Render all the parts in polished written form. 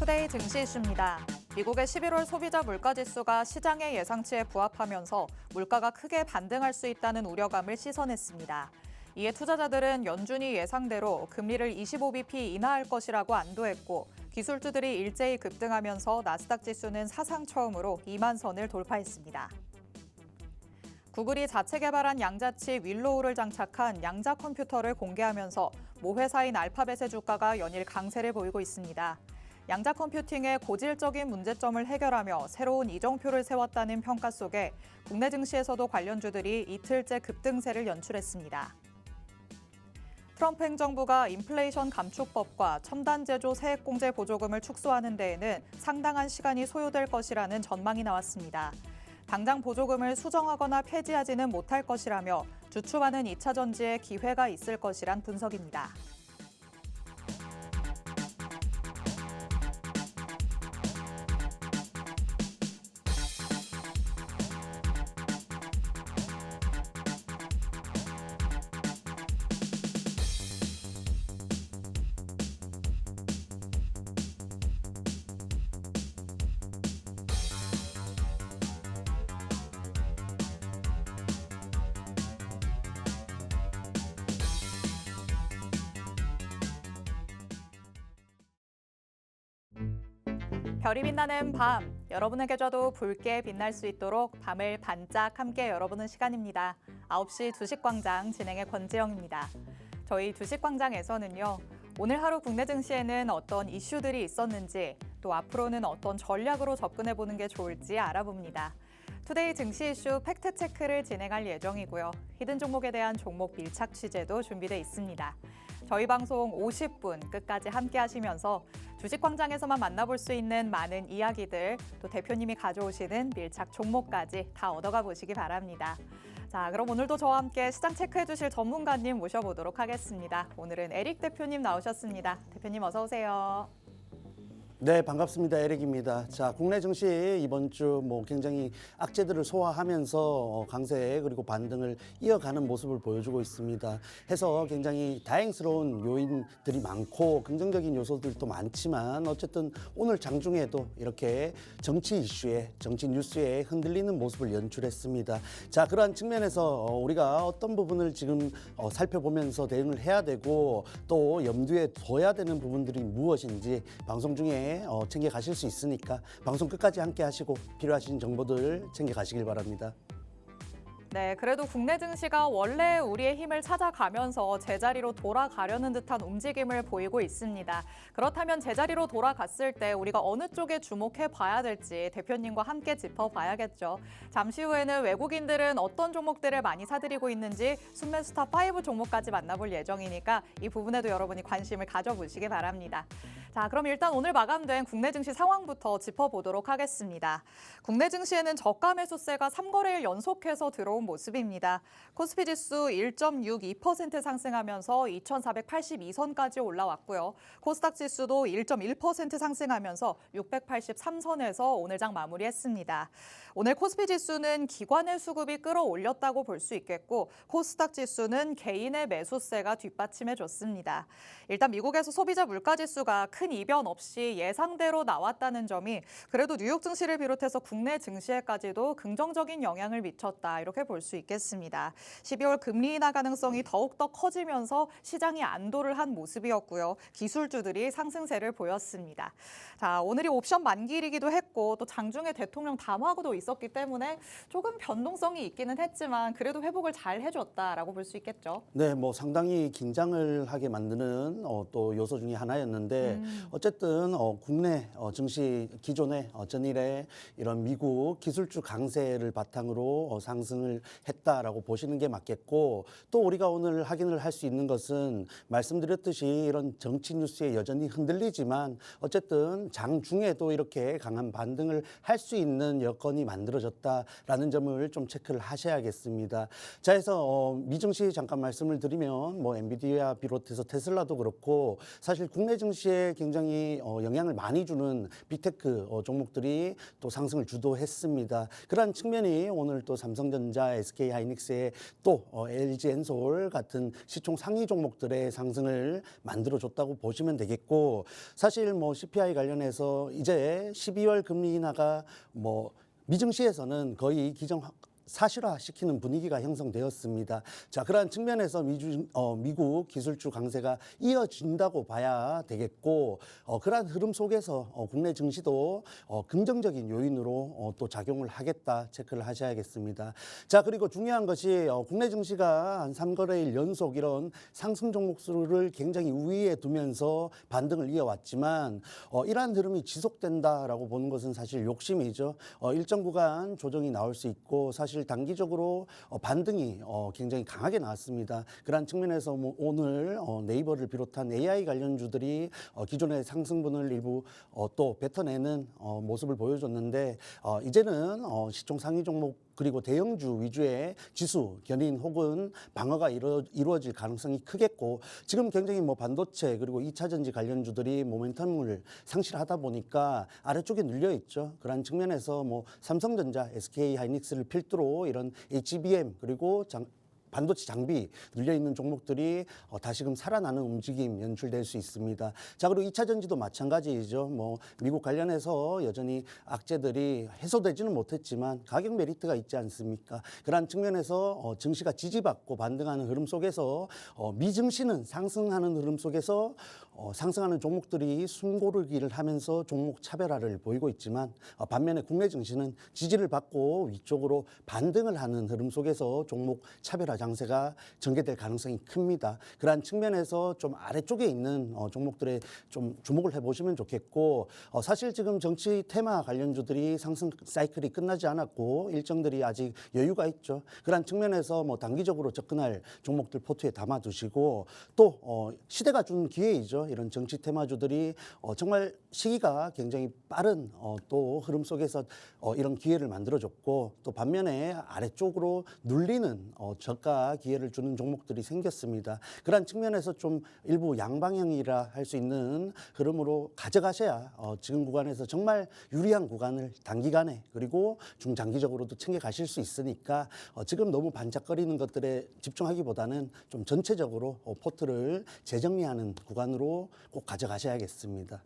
투데이 증시 이슈입니다. 미국의 11월 소비자 물가지수가 시장의 예상치에 부합하면서 물가가 크게 반등할 수 있다는 우려감을 씻어냈습니다. 이에 투자자들은 연준이 예상대로 금리를 25bp 인하할 것이라고 안도했고 기술주들이 일제히 급등하면서 나스닥 지수는 사상 처음으로 2만 선을 돌파했습니다. 구글이 자체 개발한 양자치 윌로우를 장착한 양자 컴퓨터를 공개하면서 모 회사인 알파벳의 주가가 연일 강세를 보이고 있습니다. 양자 컴퓨팅의 고질적인 문제점을 해결하며 새로운 이정표를 세웠다는 평가 속에 국내 증시에서도 관련주들이 이틀째 급등세를 연출했습니다. 트럼프 행정부가 인플레이션 감축법과 첨단 제조 세액공제 보조금을 축소하는 데에는 상당한 시간이 소요될 것이라는 전망이 나왔습니다. 당장 보조금을 수정하거나 폐지하지는 못할 것이라며 주춤하는 2차 전지에 기회가 있을 것이란 분석입니다. 별이 빛나는 밤, 여러분에게도 붉게 빛날 수 있도록 밤을 반짝 함께 열어보는 시간입니다. 9시 주식광장 진행의 권지영입니다. 저희 주식광장에서는요, 오늘 하루 국내 증시에는 어떤 이슈들이 있었는지, 또 앞으로는 어떤 전략으로 접근해보는 게 좋을지 알아봅니다. 투데이 증시 이슈 팩트체크를 진행할 예정이고요. 히든 종목에 대한 종목 밀착 취재도 준비되어 있습니다. 저희 방송 50분 끝까지 함께 하시면서 주식광장에서만 만나볼 수 있는 많은 이야기들, 또 대표님이 가져오시는 밀착 종목까지 다 얻어가 보시기 바랍니다. 자, 그럼 오늘도 저와 함께 시장 체크해 주실 전문가님 모셔보도록 하겠습니다. 오늘은 에릭 대표님 나오셨습니다. 대표님 어서 오세요. 네, 반갑습니다. 에릭입니다. 자, 국내 증시 이번 주 굉장히 악재들을 소화하면서 강세 그리고 반등을 이어가는 모습을 보여주고 있습니다. 해서 굉장히 다행스러운 요인들이 많고 긍정적인 요소들도 많지만 어쨌든 오늘 장중에도 이렇게 정치 이슈에, 정치 뉴스에 흔들리는 모습을 연출했습니다. 자, 그러한 측면에서 우리가 어떤 부분을 지금 살펴보면서 대응을 해야 되고 또 염두에 둬야 되는 부분들이 무엇인지 방송 중에 챙겨 가실 수 있으니까 방송 끝까지 함께 하시고 필요하신 정보들 챙겨 가시길 바랍니다. 네, 그래도 국내 증시가 원래 우리의 힘을 찾아가면서 제자리로 돌아가려는 듯한 움직임을 보이고 있습니다. 그렇다면 제자리로 돌아갔을 때 우리가 어느 쪽에 주목해 봐야 될지 대표님과 함께 짚어봐야겠죠. 잠시 후에는 외국인들은 어떤 종목들을 많이 사들이고 있는지 순매수탑 5 종목까지 만나볼 예정이니까 이 부분에도 여러분이 관심을 가져보시기 바랍니다. 자, 그럼 일단 오늘 마감된 국내 증시 상황부터 짚어보도록 하겠습니다. 국내 증시에는 저가 매수세가 3거래일 연속해서 들어온 모습입니다. 코스피 지수 1.62% 상승하면서 2,482선까지 올라왔고요. 코스닥 지수도 1.1% 상승하면서 683선에서 오늘 장 마무리했습니다. 오늘 코스피 지수는 기관의 수급이 끌어올렸다고 볼 수 있겠고 코스닥 지수는 개인의 매수세가 뒷받침해줬습니다. 일단 미국에서 소비자 물가 지수가 큰 이변 없이 예상대로 나왔다는 점이 그래도 뉴욕 증시를 비롯해서 국내 증시에까지도 긍정적인 영향을 미쳤다 이렇게 볼 수 있겠습니다. 12월 금리 인하 가능성이 더욱더 커지면서 시장이 안도를 한 모습이었고요. 기술주들이 상승세를 보였습니다. 자, 오늘이 옵션 만기일이기도 했고 또 장중에 대통령 담화도 있었기 때문에 조금 변동성이 있기는 했지만 그래도 회복을 잘 해줬다라고 볼 수 있겠죠. 네, 상당히 긴장을 하게 만드는 또 요소 중에 하나였는데 어쨌든 국내 증시 기존의 전일의 이런 미국 기술주 강세를 바탕으로 상승을 했다라고 보시는 게 맞겠고 또 우리가 오늘 확인을 할 수 있는 것은 말씀드렸듯이 이런 정치 뉴스에 여전히 흔들리지만 어쨌든 장중에도 이렇게 강한 반등을 할 수 있는 여건이 만들어졌다라는 점을 좀 체크를 하셔야겠습니다. 자, 해서 미증시 잠깐 말씀을 드리면 엔비디아 비롯해서 테슬라도 그렇고 사실 국내 증시에 굉장히 영향을 많이 주는 빅테크 종목들이 또 상승을 주도했습니다. 그러한 측면이 오늘 또 삼성전자, SK하이닉스의 또 LG엔솔 같은 시총 상위 종목들의 상승을 만들어줬다고 보시면 되겠고, 사실 뭐 CPI 관련해서 이제 12월 금리 인하가 뭐 미증시에서는 거의 사실화시키는 분위기가 형성되었습니다. 자, 그러한 측면에서 미국 기술주 강세가 이어진다고 봐야 되겠고, 그러한 흐름 속에서 국내 증시도 긍정적인 요인으로 또 작용을 하겠다 체크를 하셔야겠습니다. 자, 그리고 중요한 것이 국내 증시가 한 3거래일 연속 이런 상승 종목 수를 굉장히 우위에 두면서 반등을 이어왔지만 이러한 흐름이 지속된다라고 보는 것은 사실 욕심이죠. 일정 구간 조정이 나올 수 있고, 사실 단기적으로 반등이 굉장히 강하게 나왔습니다. 그러한 측면에서 오늘 네이버를 비롯한 AI 관련주들이 기존의 상승분을 일부 또 뱉어내는 모습을 보여줬는데, 이제는 시총 상위 종목 그리고 대형주 위주의 지수 견인 혹은 방어가 이루어질 가능성이 크겠고, 지금 굉장히 뭐 반도체 그리고 2차 전지 관련주들이 모멘텀을 상실하다 보니까 아래쪽에 눌려 있죠. 그런 측면에서 뭐 삼성전자, SK하이닉스를 필두로 이런 HBM 그리고 반도체 장비 눌려있는 종목들이 다시금 살아나는 움직임 연출될 수 있습니다. 자, 그리고 2차 전지도 마찬가지이죠. 뭐 미국 관련해서 여전히 악재들이 해소되지는 못했지만 가격 메리트가 있지 않습니까? 그러한 측면에서 증시가 지지받고 반등하는 흐름 속에서 미증시는 상승하는 흐름 속에서 상승하는 종목들이 숨고르기를 하면서 종목 차별화를 보이고 있지만, 반면에 국내 증시는 지지를 받고 위쪽으로 반등을 하는 흐름 속에서 종목 차별화 장세가 전개될 가능성이 큽니다. 그러한 측면에서 좀 아래쪽에 있는 종목들에 좀 주목을 해보시면 좋겠고, 사실 지금 정치 테마 관련주들이 상승 사이클이 끝나지 않았고 일정들이 아직 여유가 있죠. 그러한 측면에서 뭐 단기적으로 접근할 종목들 포트에 담아두시고, 또 시대가 준 기회이죠. 이런 정치 테마주들이 정말 시기가 굉장히 빠른 또 흐름 속에서 이런 기회를 만들어줬고, 또 반면에 아래쪽으로 눌리는 저가 기회를 주는 종목들이 생겼습니다. 그런 측면에서 좀 일부 양방향이라 할 수 있는 흐름으로 가져가셔야 지금 구간에서 정말 유리한 구간을 단기간에 그리고 중장기적으로도 챙겨가실 수 있으니까, 지금 너무 반짝거리는 것들에 집중하기보다는 좀 전체적으로 포트를 재정리하는 구간으로 꼭 가져가셔야겠습니다.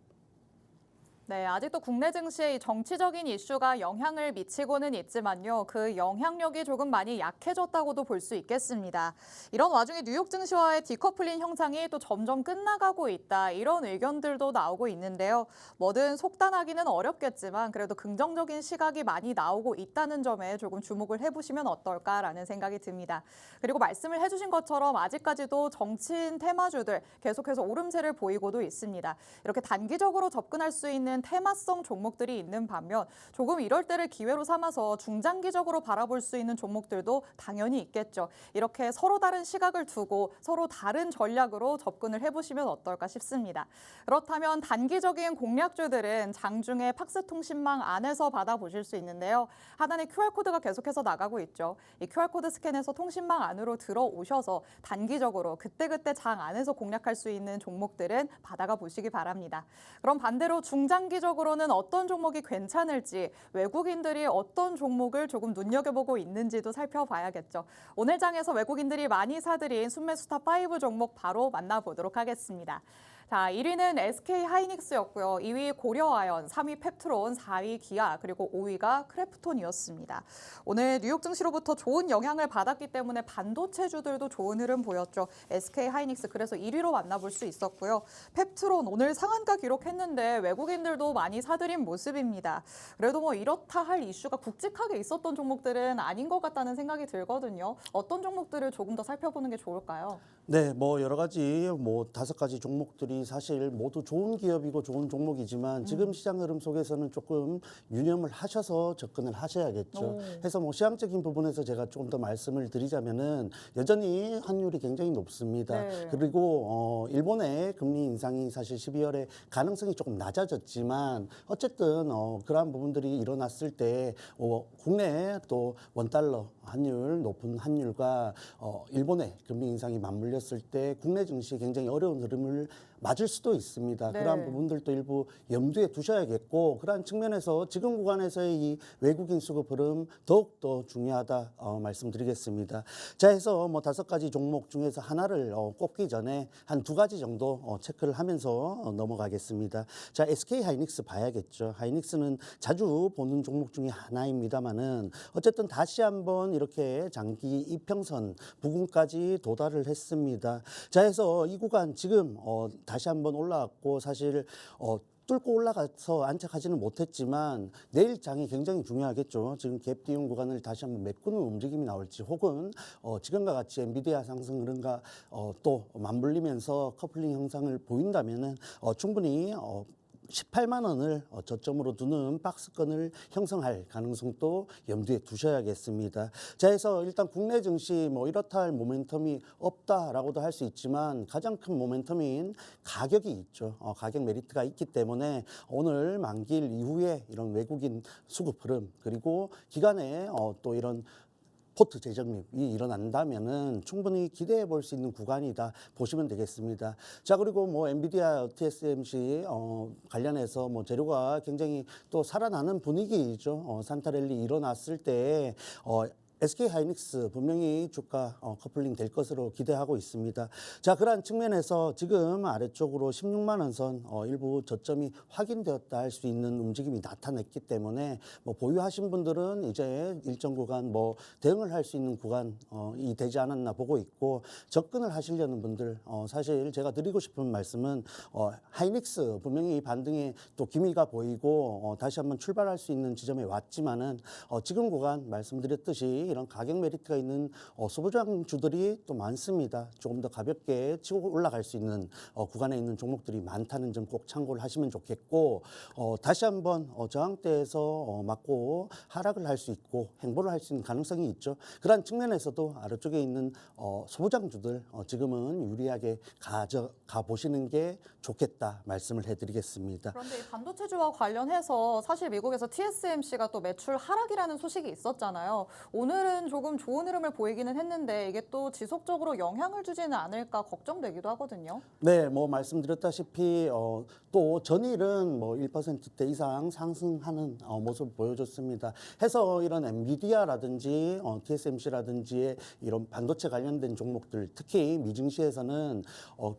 네, 아직도 국내 증시에 이 정치적인 이슈가 영향을 미치고는 있지만요. 그 영향력이 조금 많이 약해졌다고도 볼 수 있겠습니다. 이런 와중에 뉴욕 증시와의 디커플링 현상이 또 점점 끝나가고 있다. 이런 의견들도 나오고 있는데요. 뭐든 속단하기는 어렵겠지만 그래도 긍정적인 시각이 많이 나오고 있다는 점에 조금 주목을 해보시면 어떨까라는 생각이 듭니다. 그리고 말씀을 해주신 것처럼 아직까지도 정치인 테마주들 계속해서 오름세를 보이고도 있습니다. 이렇게 단기적으로 접근할 수 있는 테마성 종목들이 있는 반면 조금 이럴 때를 기회로 삼아서 중장기적으로 바라볼 수 있는 종목들도 당연히 있겠죠. 이렇게 서로 다른 시각을 두고 서로 다른 전략으로 접근을 해보시면 어떨까 싶습니다. 그렇다면 단기적인 공략주들은 장중에 팍스통신망 안에서 받아보실 수 있는데요. 하단에 QR코드가 계속해서 나가고 있죠. 이 QR코드 스캔해서 통신망 안으로 들어오셔서 단기적으로 그때그때 장 안에서 공략할 수 있는 종목들은 받아가 보시기 바랍니다. 그럼 반대로 중장기적으로는 어떤 종목이 괜찮을지, 외국인들이 어떤 종목을 조금 눈여겨보고 있는지도 살펴봐야겠죠. 오늘 장에서 외국인들이 많이 사들인 순매수탑5 종목 바로 만나보도록 하겠습니다. 자, 1위는 SK하이닉스였고요. 2위 고려아연, 3위 펩트론, 4위 기아, 그리고 5위가 크래프톤이었습니다. 오늘 뉴욕 증시로부터 좋은 영향을 받았기 때문에 반도체주들도 좋은 흐름 보였죠. SK하이닉스 그래서 1위로 만나볼 수 있었고요. 펩트론 오늘 상한가 기록했는데 외국인들도 많이 사들인 모습입니다. 그래도 뭐 이렇다 할 이슈가 굵직하게 있었던 종목들은 아닌 것 같다는 생각이 들거든요. 어떤 종목들을 조금 더 살펴보는 게 좋을까요? 네, 뭐 여러 가지 뭐 5가지 종목들이 사실 모두 좋은 기업이고 좋은 종목이지만 지금 시장 흐름 속에서는 조금 유념을 하셔서 접근을 하셔야겠죠. 해서 뭐 시장적인 부분에서 제가 조금 더 말씀을 드리자면은 여전히 환율이 굉장히 높습니다. 네. 그리고 일본의 금리 인상이 사실 12월에 가능성이 조금 낮아졌지만 어쨌든 그러한 부분들이 일어났을 때 국내 또 원달러 환율 높은 환율과 일본의 금리 인상이 맞물렸을 때 국내 증시 굉장히 어려운 흐름을 맞을 수도 있습니다. 네. 그러한 부분들도 일부 염두에 두셔야겠고 그러한 측면에서 지금 구간에서의 이 외국인 수급 흐름 더욱더 중요하다 말씀드리겠습니다. 자, 해서 뭐 5가지 종목 중에서 하나를 꼽기 전에 한 2가지 정도 체크를 하면서 넘어가겠습니다. 자, SK 하이닉스 봐야겠죠. 하이닉스는 자주 보는 종목 중에 하나입니다만은 어쨌든 다시 한번 이렇게 장기 이평선 부근까지 도달을 했습니다. 자, 해서 이 구간 지금 다시 한번 올라왔고 사실 뚫고 올라가서 안착하지는 못했지만 내일 장이 굉장히 중요하겠죠. 지금 갭 띄운 구간을 다시 한번 메꾸는 움직임이 나올지 혹은 지금과 같이 엔비디아 상승 흐름과 또 맞물리면서 커플링 형상을 보인다면은 충분히 18만 원을 저점으로 두는 박스권을 형성할 가능성도 염두에 두셔야겠습니다. 자, 해서 일단 국내 증시 뭐 이렇다 할 모멘텀이 없다라고도 할 수 있지만 가장 큰 모멘텀인 가격이 있죠. 가격 메리트가 있기 때문에 오늘 만기일 이후에 이런 외국인 수급 흐름 그리고 기간에 또 이런 포트 재정립이 일어난다면은 충분히 기대해 볼 수 있는 구간이다 보시면 되겠습니다. 자, 그리고 뭐 엔비디아 TSMC 관련해서 뭐 재료가 굉장히 또 살아나는 분위기이죠. 산타랠리 일어났을 때 SK 하이닉스 분명히 주가 커플링 될 것으로 기대하고 있습니다. 자, 그러한 측면에서 지금 아래쪽으로 16만 원 선 일부 저점이 확인되었다 할 수 있는 움직임이 나타냈기 때문에 뭐 보유하신 분들은 이제 일정 구간 뭐 대응을 할 수 있는 구간이 되지 않았나 보고 있고 접근을 하시려는 분들 사실 제가 드리고 싶은 말씀은 하이닉스 분명히 반등에 또 기미가 보이고 다시 한번 출발할 수 있는 지점에 왔지만은 지금 구간 말씀드렸듯이 이런 가격 메리트가 있는 소부장주들이 또 많습니다. 조금 더 가볍게 치고 올라갈 수 있는 구간에 있는 종목들이 많다는 점 꼭 참고를 하시면 좋겠고 다시 한번 저항대에서 맞고 하락을 할 수 있고 행보를 할 수 있는 가능성이 있죠. 그러한 측면에서도 아래쪽에 있는 소부장주들 지금은 유리하게 가져가 보시는 게 좋겠다 말씀을 해드리겠습니다. 그런데 이 반도체주와 관련해서 사실 미국에서 TSMC가 또 매출 하락이라는 소식이 있었잖아요. 오늘은 조금 좋은 흐름을 보이기는 했는데 이게 또 지속적으로 영향을 주지는 않을까 걱정되기도 하거든요. 네, 뭐 말씀드렸다시피 또 전일은 뭐 1%대 이상 상승하는 모습을 보여줬습니다. 해서 이런 엔비디아라든지 TSMC라든지의 이런 반도체 관련된 종목들, 특히 미증시에서는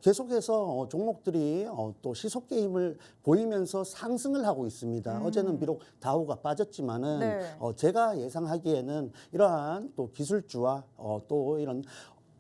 계속해서 종목들이 또 시속 게임을 보이면서 상승을 하고 있습니다. 어제는 비록 다우가 빠졌지만은 네. 제가 예상하기에는 이러한 또 기술주와 또 이런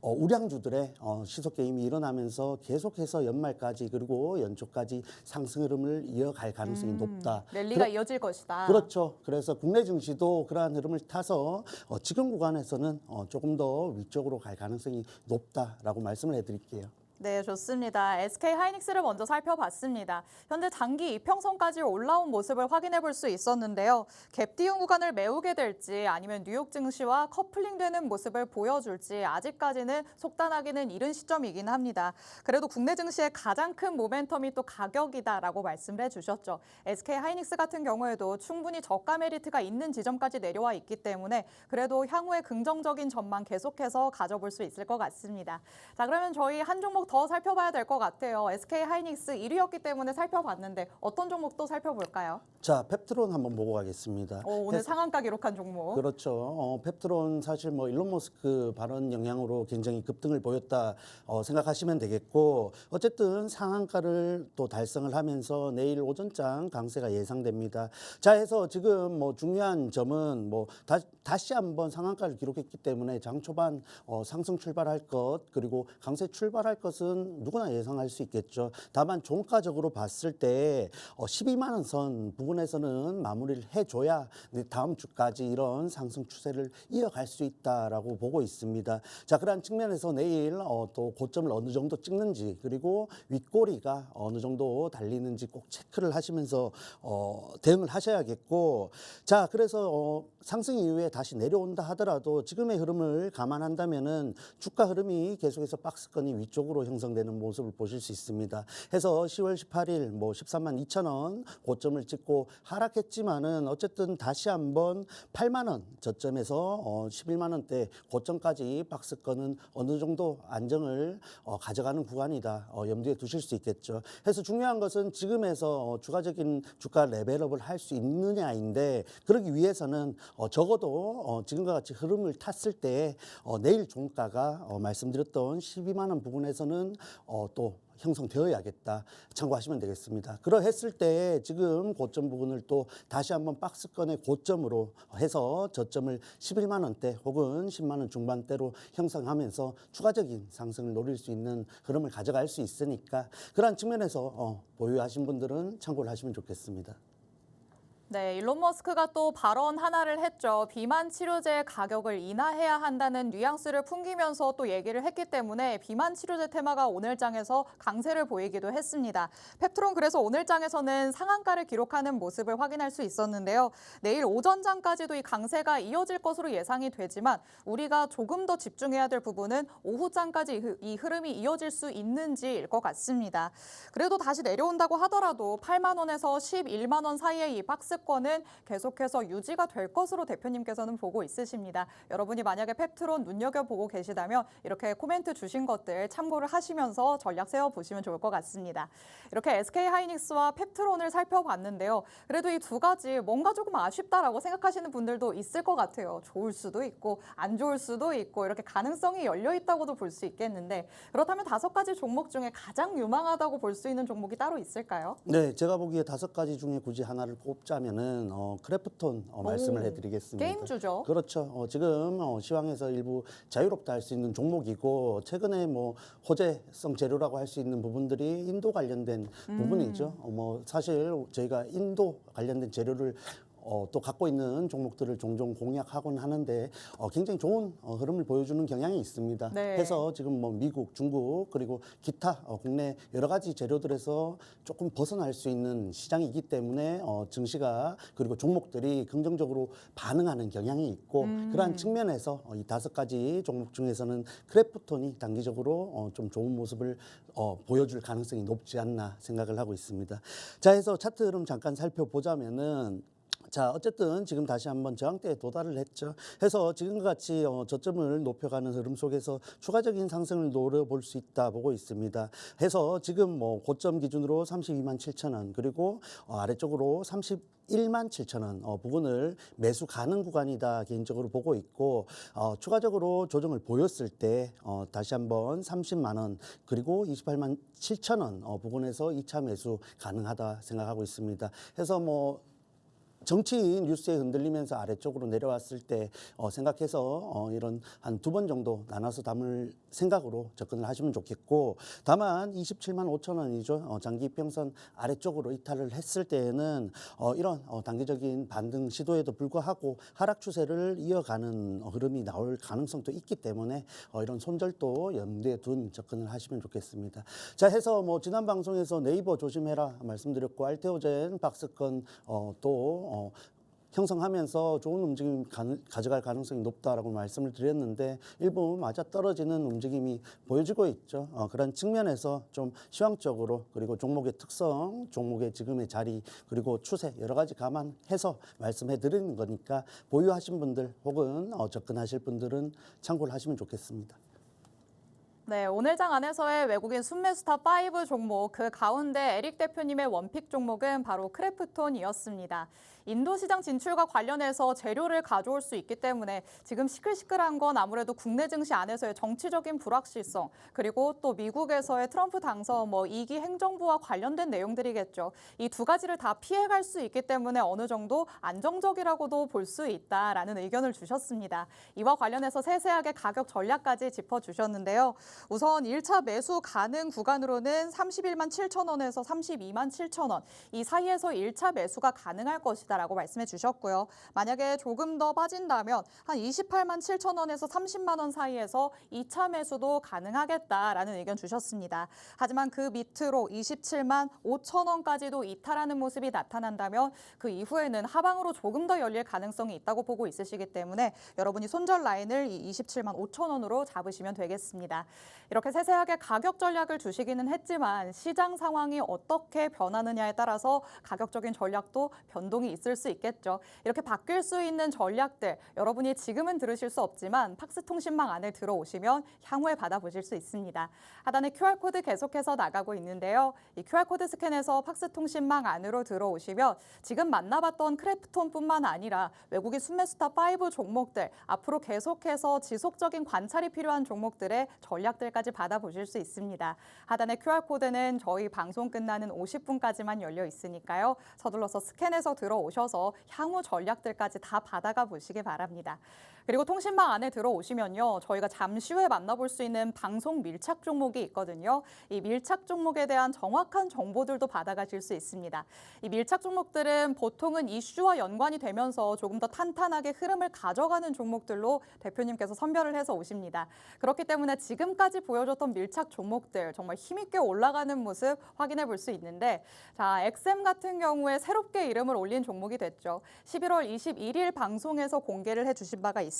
우량주들의 시속 게임이 일어나면서 계속해서 연말까지 그리고 연초까지 상승 흐름을 이어갈 가능성이 높다. 랠리가 이어질 것이다. 그렇죠. 그래서 국내 증시도 그러한 흐름을 타서 지금 구간에서는 조금 더 위쪽으로 갈 가능성이 높다라고 말씀을 해드릴게요. 네, 좋습니다. SK 하이닉스를 먼저 살펴봤습니다. 현재 장기 이평선까지 올라온 모습을 확인해 볼 수 있었는데요. 갭 띄운 구간을 메우게 될지 아니면 뉴욕 증시와 커플링되는 모습을 보여줄지 아직까지는 속단하기는 이른 시점이긴 합니다. 그래도 국내 증시의 가장 큰 모멘텀이 또 가격이다라고 말씀을 해주셨죠. SK 하이닉스 같은 경우에도 충분히 저가 메리트가 있는 지점까지 내려와 있기 때문에 그래도 향후에 긍정적인 전망 계속해서 가져볼 수 있을 것 같습니다. 자, 그러면 저희 한 종목 더 살펴봐야 될 것 같아요. SK 하이닉스 1위였기 때문에 살펴봤는데 어떤 종목도 살펴볼까요? 자, 펩트론 한번 보고 가겠습니다. 오늘 상한가 기록한 종목. 그렇죠. 펩트론 사실 뭐 일론 머스크 발언 영향으로 굉장히 급등을 보였다 생각하시면 되겠고 어쨌든 상한가를 또 달성을 하면서 내일 오전장 강세가 예상됩니다. 자, 해서 지금 뭐 중요한 점은 뭐 다시 한번 상한가를 기록했기 때문에 장 초반 상승 출발할 것 그리고 강세 출발할 것은 누구나 예상할 수 있겠죠. 다만 종가적으로 봤을 때 12만 원 선 부분에서는 마무리를 해줘야 다음 주까지 이런 상승 추세를 이어갈 수 있다라고 보고 있습니다. 자, 그러한 측면에서 내일 또 고점을 어느 정도 찍는지 그리고 윗꼬리가 어느 정도 달리는지 꼭 체크를 하시면서 대응을 하셔야겠고 자, 그래서 상승 이후에 다시 내려온다 하더라도 지금의 흐름을 감안한다면은 주가 흐름이 계속해서 박스권이 위쪽으로 형성되는 모습을 보실 수 있습니다. 해서 10월 18일 뭐 13만 2천 원 고점을 찍고 하락했지만은 어쨌든 다시 한번 8만 원 저점에서 11만 원대 고점까지 박스권은 어느 정도 안정을 가져가는 구간이다. 염두에 두실 수 있겠죠. 그래서 중요한 것은 지금에서 추가적인 주가 레벨업을 할 수 있느냐인데 그러기 위해서는 적어도 지금과 같이 흐름을 탔을 때 내일 종가가 말씀드렸던 12만 원 부근에서는 또 형성되어야겠다. 참고하시면 되겠습니다. 그러했을 때 지금 고점 부분을 또 다시 한번 박스권의 고점으로 해서 저점을 11만 원대 혹은 10만 원 중반대로 형성하면서 추가적인 상승을 노릴 수 있는 흐름을 가져갈 수 있으니까 그러한 측면에서 보유하신 분들은 참고를 하시면 좋겠습니다. 네, 일론 머스크가 또 발언 하나를 했죠. 비만 치료제 가격을 인하해야 한다는 뉘앙스를 풍기면서 또 얘기를 했기 때문에 비만 치료제 테마가 오늘 장에서 강세를 보이기도 했습니다. 펩트론 그래서 오늘 장에서는 상한가를 기록하는 모습을 확인할 수 있었는데요. 내일 오전 장까지도 이 강세가 이어질 것으로 예상이 되지만 우리가 조금 더 집중해야 될 부분은 오후 장까지 이 흐름이 이어질 수 있는지일 것 같습니다. 그래도 다시 내려온다고 하더라도 8만 원에서 11만 원 사이의 이 박스 권은 계속해서 유지가 될 것으로 대표님께서는 보고 있으십니다. 여러분이 만약에 펩트론 눈여겨보고 계시다면 이렇게 코멘트 주신 것들 참고를 하시면서 전략 세워보시면 좋을 것 같습니다. 이렇게 SK하이닉스와 펩트론을 살펴봤는데요. 그래도 이 두 가지 뭔가 조금 아쉽다라고 생각하시는 분들도 있을 것 같아요. 좋을 수도 있고 안 좋을 수도 있고 이렇게 가능성이 열려 있다고도 볼 수 있겠는데 그렇다면 5가지 종목 중에 가장 유망하다고 볼 수 있는 종목이 따로 있을까요? 네, 제가 보기에 5가지 중에 굳이 하나를 꼽자면은 크래프톤 말씀을 해드리겠습니다. 게임주죠. 그렇죠. 지금 시황에서 일부 자유롭다 할 수 있는 종목이고 최근에 뭐 호재성 재료라고 할 수 있는 부분들이 인도 관련된 부분이죠. 뭐 사실 저희가 인도 관련된 재료를 또 갖고 있는 종목들을 종종 공략하곤 하는데 굉장히 좋은 흐름을 보여주는 경향이 있습니다. 네. 해서 지금 뭐 미국, 중국 그리고 기타 국내 여러 가지 재료들에서 조금 벗어날 수 있는 시장이기 때문에 증시가 그리고 종목들이 긍정적으로 반응하는 경향이 있고 그러한 측면에서 이 5가지 종목 중에서는 크래프톤이 단기적으로 좀 좋은 모습을 보여줄 가능성이 높지 않나 생각을 하고 있습니다. 자, 해서 차트 흐름 잠깐 살펴보자면은 자, 어쨌든 지금 다시 한번 저항대에 도달을 했죠. 해서 지금과 같이 저점을 높여가는 흐름 속에서 추가적인 상승을 노려볼 수 있다 보고 있습니다. 해서 지금 뭐 고점 기준으로 32만 7천 원 그리고 아래쪽으로 31만 7천 원 부분을 매수 가능 구간이다 개인적으로 보고 있고 추가적으로 조정을 보였을 때 다시 한번 30만 원 그리고 28만 7천 원 부분에서 2차 매수 가능하다 생각하고 있습니다. 해서 뭐 정치 뉴스에 흔들리면서 아래쪽으로 내려왔을 때 생각해서 이런 한 2번 정도 나눠서 담을 생각으로 접근을 하시면 좋겠고 다만 27만 5천 원이죠. 장기 이평선 아래쪽으로 이탈을 했을 때에는 이런 단기적인 반등 시도에도 불구하고 하락 추세를 이어가는 흐름이 나올 가능성도 있기 때문에 이런 손절도 염두에 둔 접근을 하시면 좋겠습니다. 자, 해서 뭐 지난 방송에서 네이버 조심해라 말씀드렸고 알테오젠 박스권 또 형성하면서 좋은 움직임 가져갈 가능성이 높다라고 말씀을 드렸는데 일부 맞아 떨어지는 움직임이 보여지고 있죠. 그런 측면에서 좀 시황적으로 그리고 종목의 특성, 종목의 지금의 자리 그리고 추세 여러 가지 감안해서 말씀해 드리는 거니까 보유하신 분들 혹은 접근하실 분들은 참고를 하시면 좋겠습니다. 네, 오늘 장 안에서의 외국인 순매수탑 5 종목, 그 가운데 에릭 대표님의 원픽 종목은 바로 크래프톤이었습니다. 인도 시장 진출과 관련해서 재료를 가져올 수 있기 때문에 지금 시끌시끌한 건 아무래도 국내 증시 안에서의 정치적인 불확실성, 그리고 또 미국에서의 트럼프 당선, 2기 행정부와 관련된 내용들이겠죠. 이 2가지를 다 피해갈 수 있기 때문에 어느 정도 안정적이라고도 볼 수 있다라는 의견을 주셨습니다. 이와 관련해서 세세하게 가격 전략까지 짚어주셨는데요. 우선 1차 매수 가능 구간으로는 31만 7천 원에서 32만 7천 원, 이 사이에서 1차 매수가 가능할 것이다라고 말씀해 주셨고요. 만약에 조금 더 빠진다면 한 28만 7천 원에서 30만 원 사이에서 2차 매수도 가능하겠다라는 의견 주셨습니다. 하지만 그 밑으로 27만 5천 원까지도 이탈하는 모습이 나타난다면 그 이후에는 하방으로 조금 더 열릴 가능성이 있다고 보고 있으시기 때문에 여러분이 손절 라인을 이 27만 5천 원으로 잡으시면 되겠습니다. 이렇게 세세하게 가격 전략을 주시기는 했지만 시장 상황이 어떻게 변하느냐에 따라서 가격적인 전략도 변동이 있을 수 있겠죠. 이렇게 바뀔 수 있는 전략들 여러분이 지금은 들으실 수 없지만 팍스통신망 안에 들어오시면 향후에 받아보실 수 있습니다. 하단에 QR코드 계속해서 나가고 있는데요. 이 QR코드 스캔해서 팍스통신망 안으로 들어오시면 지금 만나봤던 크래프톤뿐만 아니라 외국인 순매수탑5 종목들 앞으로 계속해서 지속적인 관찰이 필요한 종목들의 전략들까지 받아보실 수 있습니다. 하단의 QR코드는 저희 방송 끝나는 50분까지만 열려 있으니까요. 서둘러서 스캔해서 들어오셔서 향후 전략들까지 다 받아가 보시기 바랍니다. 그리고 통신망 안에 들어오시면요. 저희가 잠시 후에 만나볼 수 있는 방송 밀착 종목이 있거든요. 이 밀착 종목에 대한 정확한 정보들도 받아가실 수 있습니다. 이 밀착 종목들은 보통은 이슈와 연관이 되면서 조금 더 탄탄하게 흐름을 가져가는 종목들로 대표님께서 선별을 해서 오십니다. 그렇기 때문에 지금까지 보여줬던 밀착 종목들 정말 힘있게 올라가는 모습 확인해 볼 수 있는데 자, 엑셈 같은 경우에 새롭게 이름을 올린 종목이 됐죠. 11월 21일 방송에서 공개를 해주신 바가 있습니다.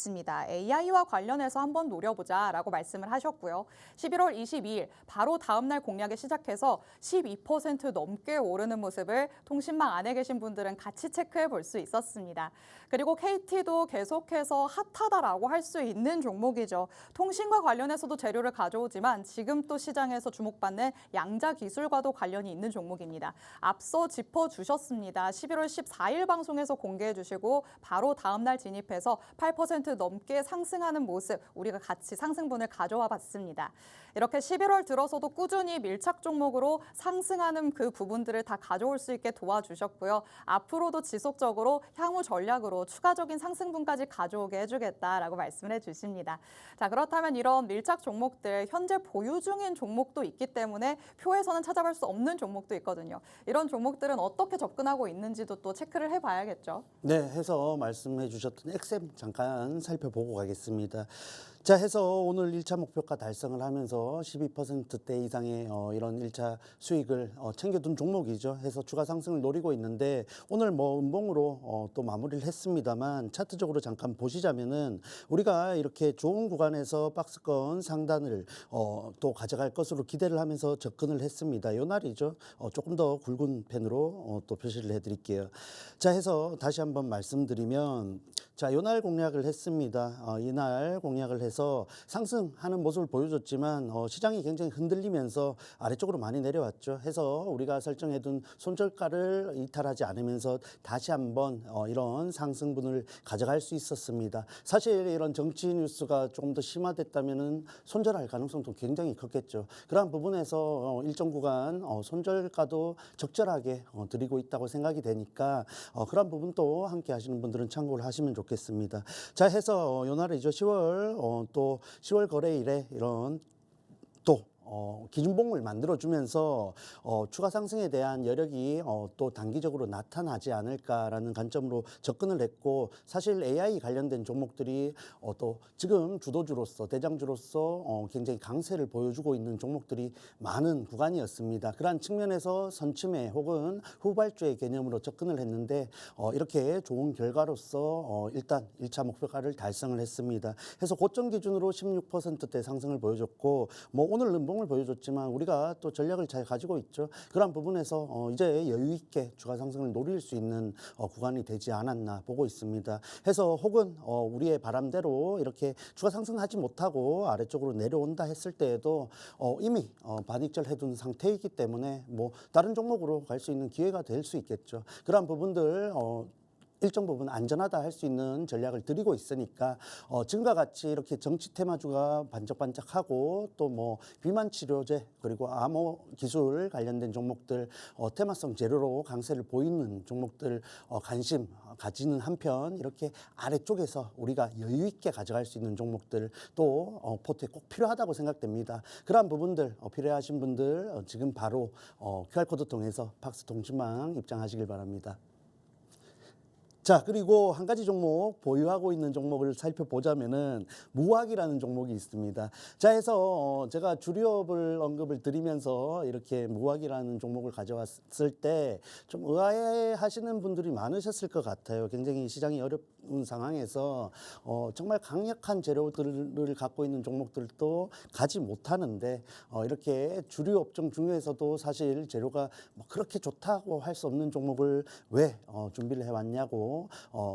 AI와 관련해서 한번 노려보자라고 말씀을 하셨고요. 11월 22일 바로 다음 날 공략에 시작해서 12% 넘게 오르는 모습을 통신망 안에 계신 분들은 같이 체크해 볼 수 있었습니다. 그리고 KT도 계속해서 핫하다라고 할 수 있는 종목이죠. 통신과 관련해서도 재료를 가져오지만 지금 또 시장에서 주목받는 양자 기술과도 관련이 있는 종목입니다. 앞서 짚어주셨습니다. 11월 14일 방송에서 공개해 주시고 바로 다음 날 진입해서 8% 넘게 상승하는 모습 우리가 같이 상승분을 가져와 봤습니다. 이렇게 11월 들어서도 꾸준히 밀착 종목으로 상승하는 그 부분들을 다 가져올 수 있게 도와주셨고요. 앞으로도 지속적으로 향후 전략으로 추가적인 상승분까지 가져오게 해주겠다라고 말씀을 해주십니다. 자, 그렇다면 이런 밀착 종목들 현재 보유 중인 종목도 있기 때문에 표에서는 찾아볼 수 없는 종목도 있거든요. 이런 종목들은 어떻게 접근하고 있는지도 또 체크를 해봐야겠죠. 네, 해서 말씀해 주셨던 엑셈 잠깐 살펴보고 가겠습니다. 자, 해서 오늘 1차 목표가 달성을 하면서 12%대 이상의 이런 1차 수익을 챙겨둔 종목이죠. 해서 추가 상승을 노리고 있는데 오늘 뭐 음봉으로 또 마무리를 했습니다만 차트적으로 잠깐 보시자면은 우리가 이렇게 좋은 구간에서 박스권 상단을 또 가져갈 것으로 기대를 하면서 접근을 했습니다. 요 날이죠. 조금 더 굵은 펜으로 또 표시를 해드릴게요. 자, 해서 다시 한번 말씀드리면 자, 요날 공략을 했습니다. 이날 공략을 해서 상승하는 모습을 보여줬지만 시장이 굉장히 흔들리면서 아래쪽으로 많이 내려왔죠. 해서 우리가 설정해둔 손절가를 이탈하지 않으면서 다시 한번 이런 상승분을 가져갈 수 있었습니다. 사실 이런 정치 뉴스가 조금 더 심화됐다면은 손절할 가능성도 굉장히 컸겠죠. 그러한 부분에서 일정 구간 손절가도 적절하게 드리고 있다고 생각이 되니까 그런 부분도 함께 하시는 분들은 참고를 하시면 좋겠습니다. 자, 해서 요 날이죠. 10월 또 10월 거래일에 이런 또 기준봉을 만들어주면서 추가 상승에 대한 여력이 또 단기적으로 나타나지 않을까라는 관점으로 접근을 했고 사실 AI 관련된 종목들이 또 지금 주도주로서 대장주로서 굉장히 강세를 보여주고 있는 종목들이 많은 구간이었습니다. 그러한 측면에서 선침해 혹은 후발주의 개념으로 접근을 했는데 이렇게 좋은 결과로서 일단 1차 목표가를 달성을 했습니다. 해서 고점 기준으로 16%대 상승을 보여줬고 뭐 오늘 음봉 을 보여줬지만 우리가 또 전략을 잘 가지고 있죠. 그런 부분에서 이제 여유 있게 추가 상승을 노릴 수 있는 구간이 되지 않았나 보고 있습니다. 해서 혹은 우리의 바람대로 이렇게 추가 상승하지 못하고 아래쪽으로 내려온다 했을 때에도 이미 반익절 해둔 상태이기 때문에 뭐 다른 종목으로 갈 수 있는 기회가 될 수 있겠죠. 그런 부분들 일정 부분 안전하다 할 수 있는 전략을 드리고 있으니까 지금과 같이 이렇게 정치 테마주가 반짝반짝하고 또 뭐 비만 치료제 그리고 암호 기술 관련된 종목들 테마성 재료로 강세를 보이는 종목들 관심 가지는 한편 이렇게 아래쪽에서 우리가 여유 있게 가져갈 수 있는 종목들 또 포트에 꼭 필요하다고 생각됩니다. 그러한 부분들 필요하신 분들 지금 바로 QR코드 통해서 팍스통신망 입장하시길 바랍니다. 자, 그리고 한 가지 종목 보유하고 있는 종목을 살펴보자면은 무학이라는 종목이 있습니다. 자, 해서 제가 주류업을 언급을 드리면서 이렇게 무학이라는 종목을 가져왔을 때 좀 의아해 하시는 분들이 많으셨을 것 같아요. 굉장히 시장이 상황에서 정말 강력한 재료들을 갖고 있는 종목들도 가지 못하는데 이렇게 주류 업종 중에서도 사실 재료가 뭐 그렇게 좋다고 할 수 없는 종목을 왜 준비를 해왔냐고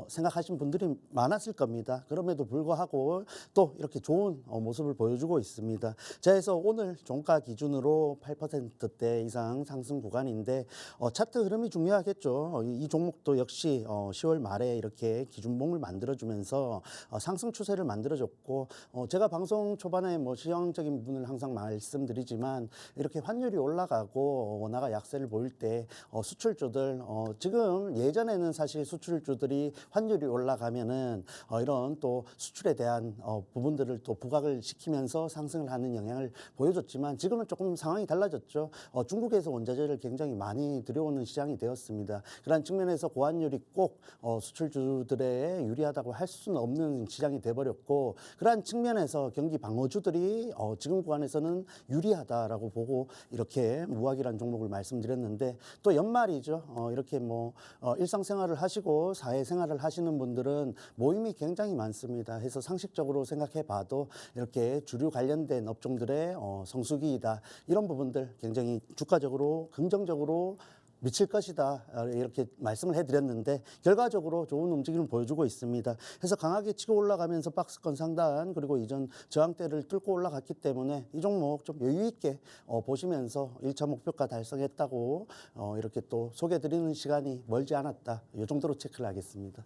생각하신 분들이 많았을 겁니다. 그럼에도 불구하고 또 이렇게 좋은 모습을 보여주고 있습니다. 자, 그래서 오늘 종가 기준으로 8%대 이상 상승 구간인데 차트 흐름이 중요하겠죠. 이 종목도 역시 10월 말에 이렇게 기준봉을 만들어주면서 상승 추세를 만들어줬고 제가 방송 초반에 뭐 시황적인 부분을 항상 말씀드리지만 이렇게 환율이 올라가고 원화가 약세를 보일 때 수출주들 지금 예전에는 사실 수출주들이 환율이 올라가면은 이런 또 수출에 대한 부분들을 또 부각을 시키면서 상승을 하는 영향을 보여줬지만 지금은 조금 상황이 달라졌죠. 중국에서 원자재를 굉장히 많이 들여오는 시장이 되었습니다. 그런 측면에서 고환율이 꼭 수출주들에 유리하다고 할 수는 없는 시장이 돼버렸고 그러한 측면에서 경기 방어주들이 지금 구간에서는 유리하다라고 보고 이렇게 무학이라는 종목을 말씀드렸는데 또 연말이죠. 이렇게 뭐 일상생활을 하시고 사회생활을 하시는 분들은 모임이 굉장히 많습니다. 해서 상식적으로 생각해 봐도 이렇게 주류 관련된 업종들의 성수기이다. 이런 부분들 굉장히 주가적으로 긍정적으로 미칠 것이다 이렇게 말씀을 해드렸는데 결과적으로 좋은 움직임을 보여주고 있습니다. 그래서 강하게 치고 올라가면서 박스권 상단 그리고 이전 저항대를 뚫고 올라갔기 때문에 이 종목 좀 여유 있게 보시면서 1차 목표가 달성했다고 이렇게 또 소개드리는 시간이 멀지 않았다. 이 정도로 체크를 하겠습니다.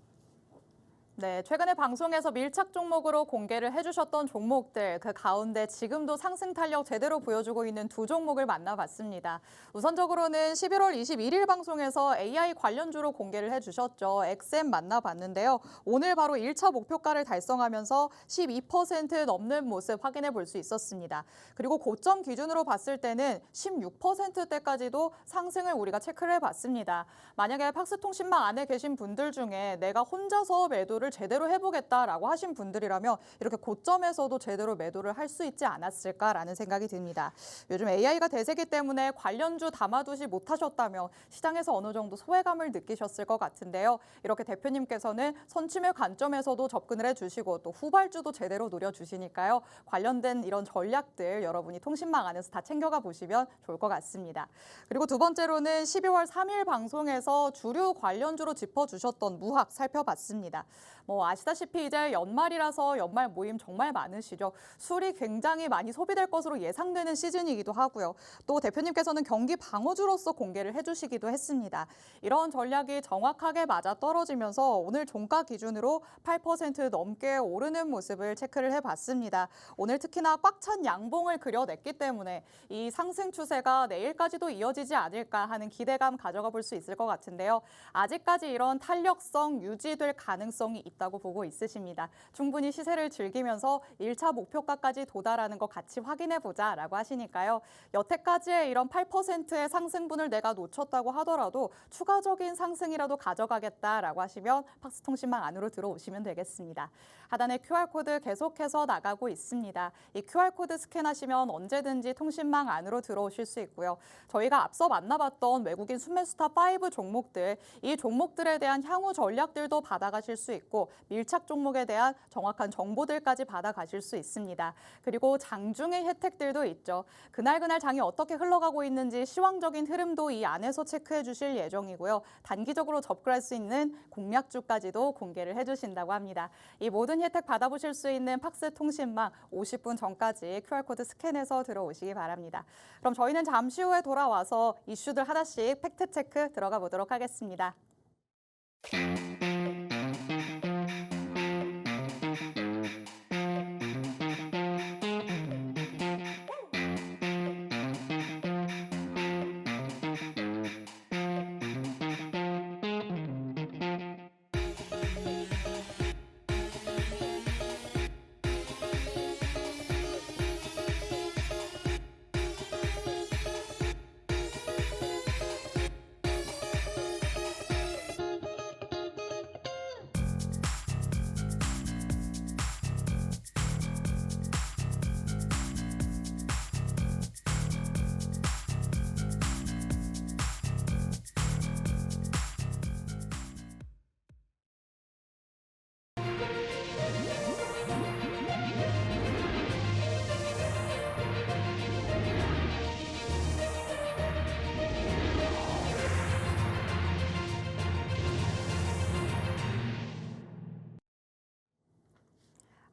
네, 최근에 방송에서 밀착 종목으로 공개를 해주셨던 종목들, 그 가운데 지금도 상승 탄력 제대로 보여주고 있는 두 종목을 만나봤습니다. 우선적으로는 11월 21일 방송에서 AI 관련주로 공개를 해주셨죠. XM 만나봤는데요. 오늘 바로 1차 목표가를 달성하면서 12% 넘는 모습 확인해 볼 수 있었습니다. 그리고 고점 기준으로 봤을 때는 16%대까지도 상승을 우리가 체크를 해봤습니다. 만약에 팍스통신망 안에 계신 분들 중에 내가 혼자서 매도를 제대로 해보겠다라고 하신 분들이라면 이렇게 고점에서도 제대로 매도를 할 수 있지 않았을까라는 생각이 듭니다. 요즘 AI가 대세기 때문에 관련주 담아두지 못하셨다면 시장에서 어느 정도 소외감을 느끼셨을 것 같은데요. 이렇게 대표님께서는 선취매 관점에서도 접근을 해주시고 또 후발주도 제대로 노려주시니까요. 관련된 이런 전략들 여러분이 통신망 안에서 다 챙겨가 보시면 좋을 것 같습니다. 그리고 두 번째로는 12월 3일 방송에서 주류 관련주로 짚어주셨던 무학 살펴봤습니다. 뭐 아시다시피 이제 연말이라서 연말 모임 정말 많으시죠. 술이 굉장히 많이 소비될 것으로 예상되는 시즌이기도 하고요. 또 대표님께서는 경기 방어주로서 공개를 해주시기도 했습니다. 이런 전략이 정확하게 맞아떨어지면서 오늘 종가 기준으로 8% 넘게 오르는 모습을 체크를 해봤습니다. 오늘 특히나 꽉 찬 양봉을 그려냈기 때문에 이 상승 추세가 내일까지도 이어지지 않을까 하는 기대감 가져가 볼 수 있을 것 같은데요. 아직까지 이런 탄력성 유지될 가능성이 있다고 보고 있으십니다. 충분히 시세를 즐기면서 1차 목표가까지 도달하는 거 같이 확인해보자라고 하시니까요. 여태까지의 이런 8%의 상승분을 내가 놓쳤다고 하더라도 추가적인 상승이라도 가져가겠다라고 하시면 팍스통신망 안으로 들어오시면 되겠습니다. 하단에 QR코드 계속해서 나가고 있습니다. 이 QR코드 스캔하시면 언제든지 통신망 안으로 들어오실 수 있고요. 저희가 앞서 만나봤던 외국인 순매수타5 종목들, 이 종목들에 대한 향후 전략들도 받아가실 수 있고 밀착 종목에 대한 정확한 정보들까지 받아가실 수 있습니다. 그리고 장중의 혜택들도 있죠. 그날 장이 어떻게 흘러가고 있는지 시황적인 흐름도 이 안에서 체크해 주실 예정이고요. 단기적으로 접근할 수 있는 공략주까지도 공개를 해주신다고 합니다. 이 모든 혜택 받아보실 수 있는 팍스 통신망 50분 전까지 QR코드 스캔해서 들어오시기 바랍니다. 그럼 저희는 잠시 후에 돌아와서 이슈들 하나씩 팩트체크 들어가 보도록 하겠습니다.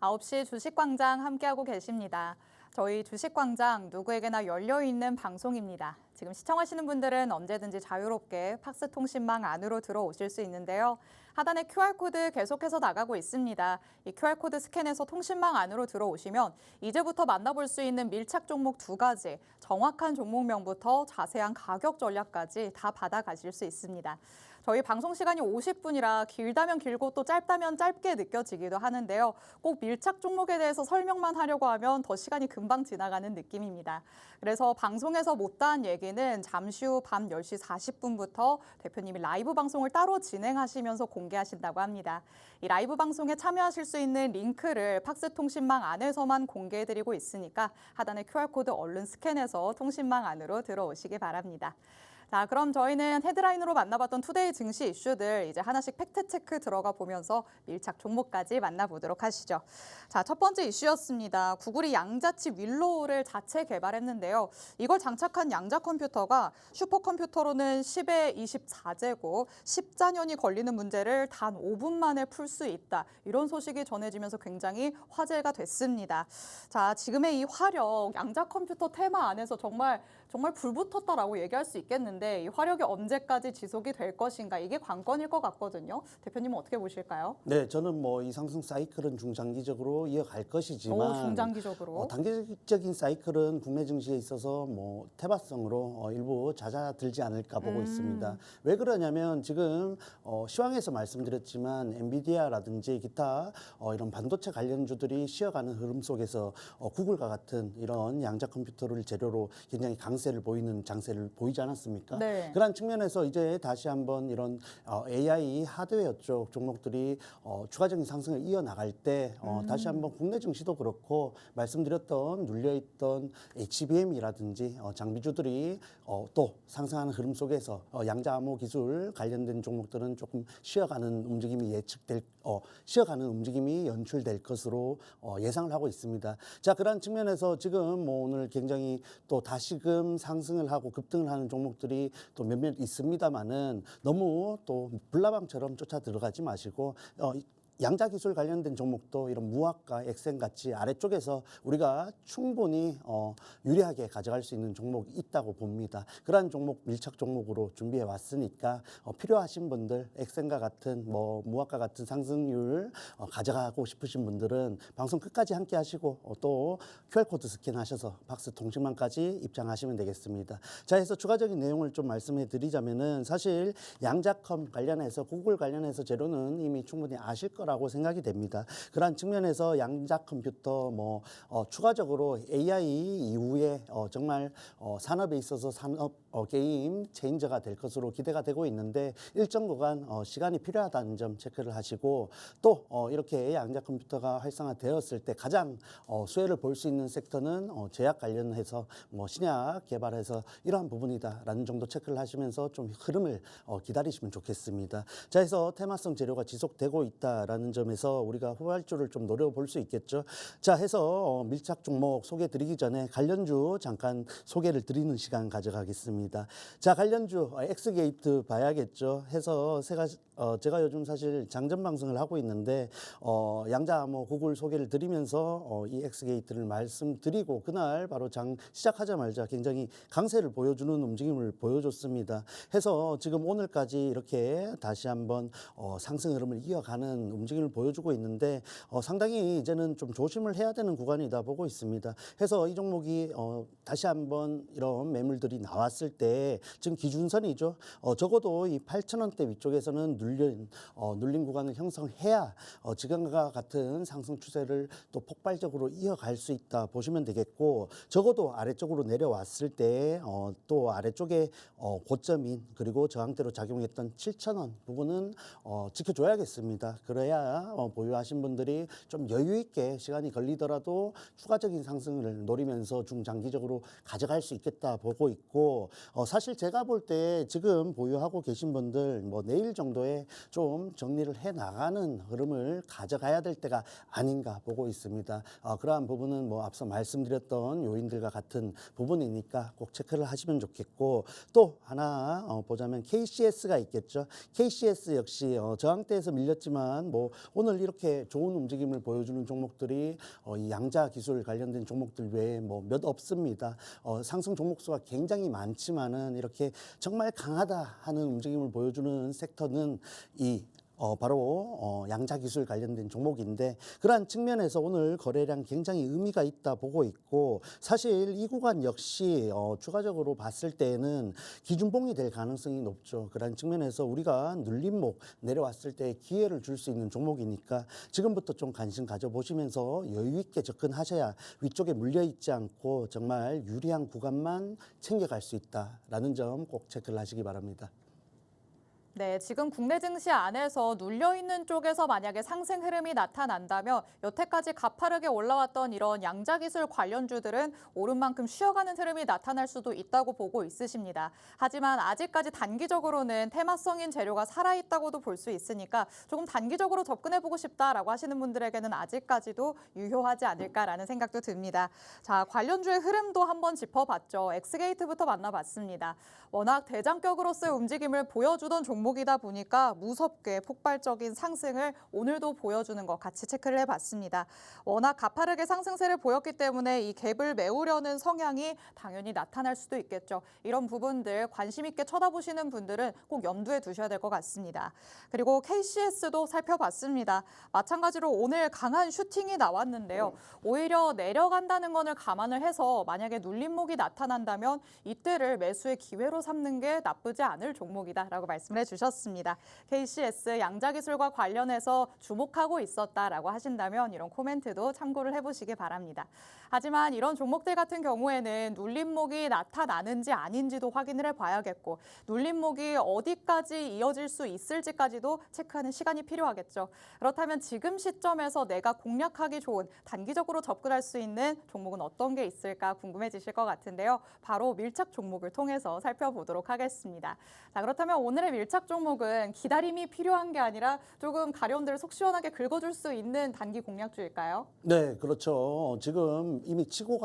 9시 주식광장 함께하고 계십니다. 저희 주식광장 누구에게나 열려있는 방송입니다. 지금 시청하시는 분들은 언제든지 자유롭게 팍스 통신망 안으로 들어오실 수 있는데요. 하단에 QR코드 계속해서 나가고 있습니다. 이 QR코드 스캔해서 통신망 안으로 들어오시면 이제부터 만나볼 수 있는 밀착 종목 2가지, 정확한 종목명부터 자세한 가격 전략까지 다 받아가실 수 있습니다. 저희 방송 시간이 50분이라 길다면 길고 또 짧다면 짧게 느껴지기도 하는데요. 꼭 밀착 종목에 대해서 설명만 하려고 하면 더 시간이 금방 지나가는 느낌입니다. 그래서 방송에서 못다한 얘기는 잠시 후 밤 10시 40분부터 대표님이 라이브 방송을 따로 진행하시면서 공개하신다고 합니다. 이 라이브 방송에 참여하실 수 있는 링크를 팍스 통신망 안에서만 공개해드리고 있으니까 하단의 QR코드 얼른 스캔해서 통신망 안으로 들어오시기 바랍니다. 자, 그럼 저희는 헤드라인으로 만나봤던 투데이 증시 이슈들 이제 하나씩 팩트체크 들어가 보면서 밀착 종목까지 만나보도록 하시죠. 자, 첫 번째 이슈였습니다. 구글이 양자치 윌로우를 자체 개발했는데요. 이걸 장착한 양자 컴퓨터가 슈퍼컴퓨터로는 10의 24제곱, 14년이 걸리는 문제를 단 5분 만에 풀 수 있다. 이런 소식이 전해지면서 굉장히 화제가 됐습니다. 자, 지금의 이 화력, 양자 컴퓨터 테마 안에서 정말 불붙었다라고 얘기할 수 있겠는데 이 화력이 언제까지 지속이 될 것인가 이게 관건일 것 같거든요. 대표님은 어떻게 보실까요? 네, 저는 뭐 이 상승 사이클은 중장기적으로 이어갈 것이지만 중장기적으로. 단기적인 사이클은 국내 증시에 있어서 뭐 태바성으로 일부 잦아들지 않을까 보고 있습니다. 왜 그러냐면 지금 시황에서 말씀드렸지만 엔비디아라든지 기타 이런 반도체 관련주들이 쉬어가는 흐름 속에서 구글과 같은 이런 양자 컴퓨터를 재료로 굉장히 강세를 보이는 장세를 보이지 않았습니까? 네. 그런 측면에서 이제 다시 한번 이런 AI 하드웨어 쪽 종목들이 추가적인 상승을 이어나갈 때 다시 한번 국내 증시도 그렇고 말씀드렸던 눌려있던 HBM이라든지 장비주들이 또 상승하는 흐름 속에서 양자 암호 기술 관련된 종목들은 조금 쉬어가는 움직임이 쉬어가는 움직임이 연출될 것으로 예상을 하고 있습니다. 자, 그런 측면에서 지금 뭐 오늘 굉장히 또 다시금 상승을 하고 급등을 하는 종목들이 또 몇몇 있습니다만은 너무 또 불나방처럼 쫓아 들어가지 마시고 양자 기술 관련된 종목도 이런 무학과 엑센 같이 아래쪽에서 우리가 충분히 유리하게 가져갈 수 있는 종목이 있다고 봅니다. 그러한 종목 밀착 종목으로 준비해 왔으니까 필요하신 분들 엑센과 같은 뭐 무학과 같은 상승률 가져가고 싶으신 분들은 방송 끝까지 함께 하시고 또 QR코드 스캔하셔서 박스 통신망까지 입장하시면 되겠습니다. 자, 해서 추가적인 내용을 좀 말씀해 드리자면은 사실 양자컴 관련해서 구글 관련해서 재료는 이미 충분히 아실 거라고 생각이 됩니다. 그러한 측면에서 양자 컴퓨터 추가적으로 AI 이후에 정말 산업에 있어서 산업 게임 체인저가 될 것으로 기대가 되고 있는데 일정 구간 시간이 필요하다는 점 체크를 하시고 또 이렇게 양자 컴퓨터가 활성화되었을 때 가장 수혜를 볼 수 있는 섹터는 제약 관련해서 신약 개발해서 이러한 부분이다라는 정도 체크를 하시면서 좀 흐름을 기다리시면 좋겠습니다. 자, 해서 테마성 재료가 지속되고 있다라는 점에서 우리가 후발주를 좀 노려볼 수 있겠죠. 자, 해서 밀착 종목 소개 드리기 전에 관련주 잠깐 소개를 드리는 시간 가져가겠습니다. 자, 관련주 엑스게이트 봐야겠죠. 해서 제가 요즘 사실 장전 방송을 하고 있는데 양자 구글 소개를 드리면서 이 엑스게이트를 말씀드리고 그날 바로 장 시작하자마자 굉장히 강세를 보여주는 움직임을 보여줬습니다. 해서 지금 오늘까지 이렇게 다시 한번 상승 흐름을 이어가는 움직임을 보여주고 있는데 상당히 이제는 좀 조심을 해야 되는 구간이다 보고 있습니다. 해서 이 종목이 다시 한번 이런 매물들이 나왔을 때 지금 기준선이죠. 적어도 이 8,000원대 위쪽에서는 눌린 구간을 형성해야 지금과 같은 상승 추세를 또 폭발적으로 이어갈 수 있다 보시면 되겠고 적어도 아래쪽으로 내려왔을 때 또 아래쪽에 고점인 그리고 저항대로 작용했던 7,000원 부분은 지켜줘야겠습니다. 그래야 보유하신 분들이 좀 여유 있게 시간이 걸리더라도 추가적인 상승을 노리면서 중장기적으로 가져갈 수 있겠다 보고 있고 사실 제가 볼 때 지금 보유하고 계신 분들 내일 정도에 좀 정리를 해 나가는 흐름을 가져가야 될 때가 아닌가 보고 있습니다. 그러한 부분은 앞서 말씀드렸던 요인들과 같은 부분이니까 꼭 체크를 하시면 좋겠고 또 하나 보자면 KCS가 있겠죠. KCS 역시 저항대에서 밀렸지만 그리고 오늘 이렇게 좋은 움직임을 보여주는 종목들이 이 양자 기술 관련된 종목들 외에 뭐 몇 없습니다. 상승 종목 수가 굉장히 많지만은 이렇게 정말 강하다 하는 움직임을 보여주는 섹터는 바로 양자기술 관련된 종목인데 그러한 측면에서 오늘 거래량 굉장히 의미가 있다 보고 있고 사실 이 구간 역시 추가적으로 봤을 때에는 기준봉이 될 가능성이 높죠. 그러한 측면에서 우리가 눌림목 내려왔을 때 기회를 줄 수 있는 종목이니까 지금부터 좀 관심 가져보시면서 여유 있게 접근하셔야 위쪽에 물려있지 않고 정말 유리한 구간만 챙겨갈 수 있다라는 점 꼭 체크를 하시기 바랍니다. 네, 지금 국내 증시 안에서 눌려있는 쪽에서 만약에 상승 흐름이 나타난다면 여태까지 가파르게 올라왔던 이런 양자기술 관련주들은 오른 만큼 쉬어가는 흐름이 나타날 수도 있다고 보고 있으십니다. 하지만 아직까지 단기적으로는 테마성인 재료가 살아있다고도 볼 수 있으니까 조금 단기적으로 접근해보고 싶다라고 하시는 분들에게는 아직까지도 유효하지 않을까라는 생각도 듭니다. 자, 관련주의 흐름도 한번 짚어봤죠. 엑스게이트부터 만나봤습니다. 워낙 대장격으로서의 움직임을 보여주던 종목이다 보니까 무섭게 폭발적인 상승을 오늘도 보여주는 것 같이 체크를 해봤습니다. 워낙 가파르게 상승세를 보였기 때문에 이 갭을 메우려는 성향이 당연히 나타날 수도 있겠죠. 이런 부분들 관심 있게 쳐다보시는 분들은 꼭 염두에 두셔야 될 것 같습니다. 그리고 KCS도 살펴봤습니다. 마찬가지로 오늘 강한 슈팅이 나왔는데요. 오히려 내려간다는 것을 감안을 해서 만약에 눌림목이 나타난다면 이때를 매수의 기회로 삼는 게 나쁘지 않을 종목이다라고 말씀을 해주셨습니다. KCS 양자기술과 관련해서 주목하고 있었다라고 하신다면 이런 코멘트도 참고를 해보시기 바랍니다. 하지만 이런 종목들 같은 경우에는 눌림목이 나타나는지 아닌지도 확인을 해봐야겠고 눌림목이 어디까지 이어질 수 있을지까지도 체크하는 시간이 필요하겠죠. 그렇다면 지금 시점에서 내가 공략하기 좋은 단기적으로 접근할 수 있는 종목은 어떤 게 있을까 궁금해지실 것 같은데요. 바로 밀착 종목을 통해서 살펴보도록 하겠습니다. 자, 그렇다면 오늘의 밀착 종목은 기다림이 필요한 게 아니라 조금 가려운데를 속 시원하게 긁어줄 수 있는 단기 공략주일까요? 네, 그렇죠. 지금 이미 치고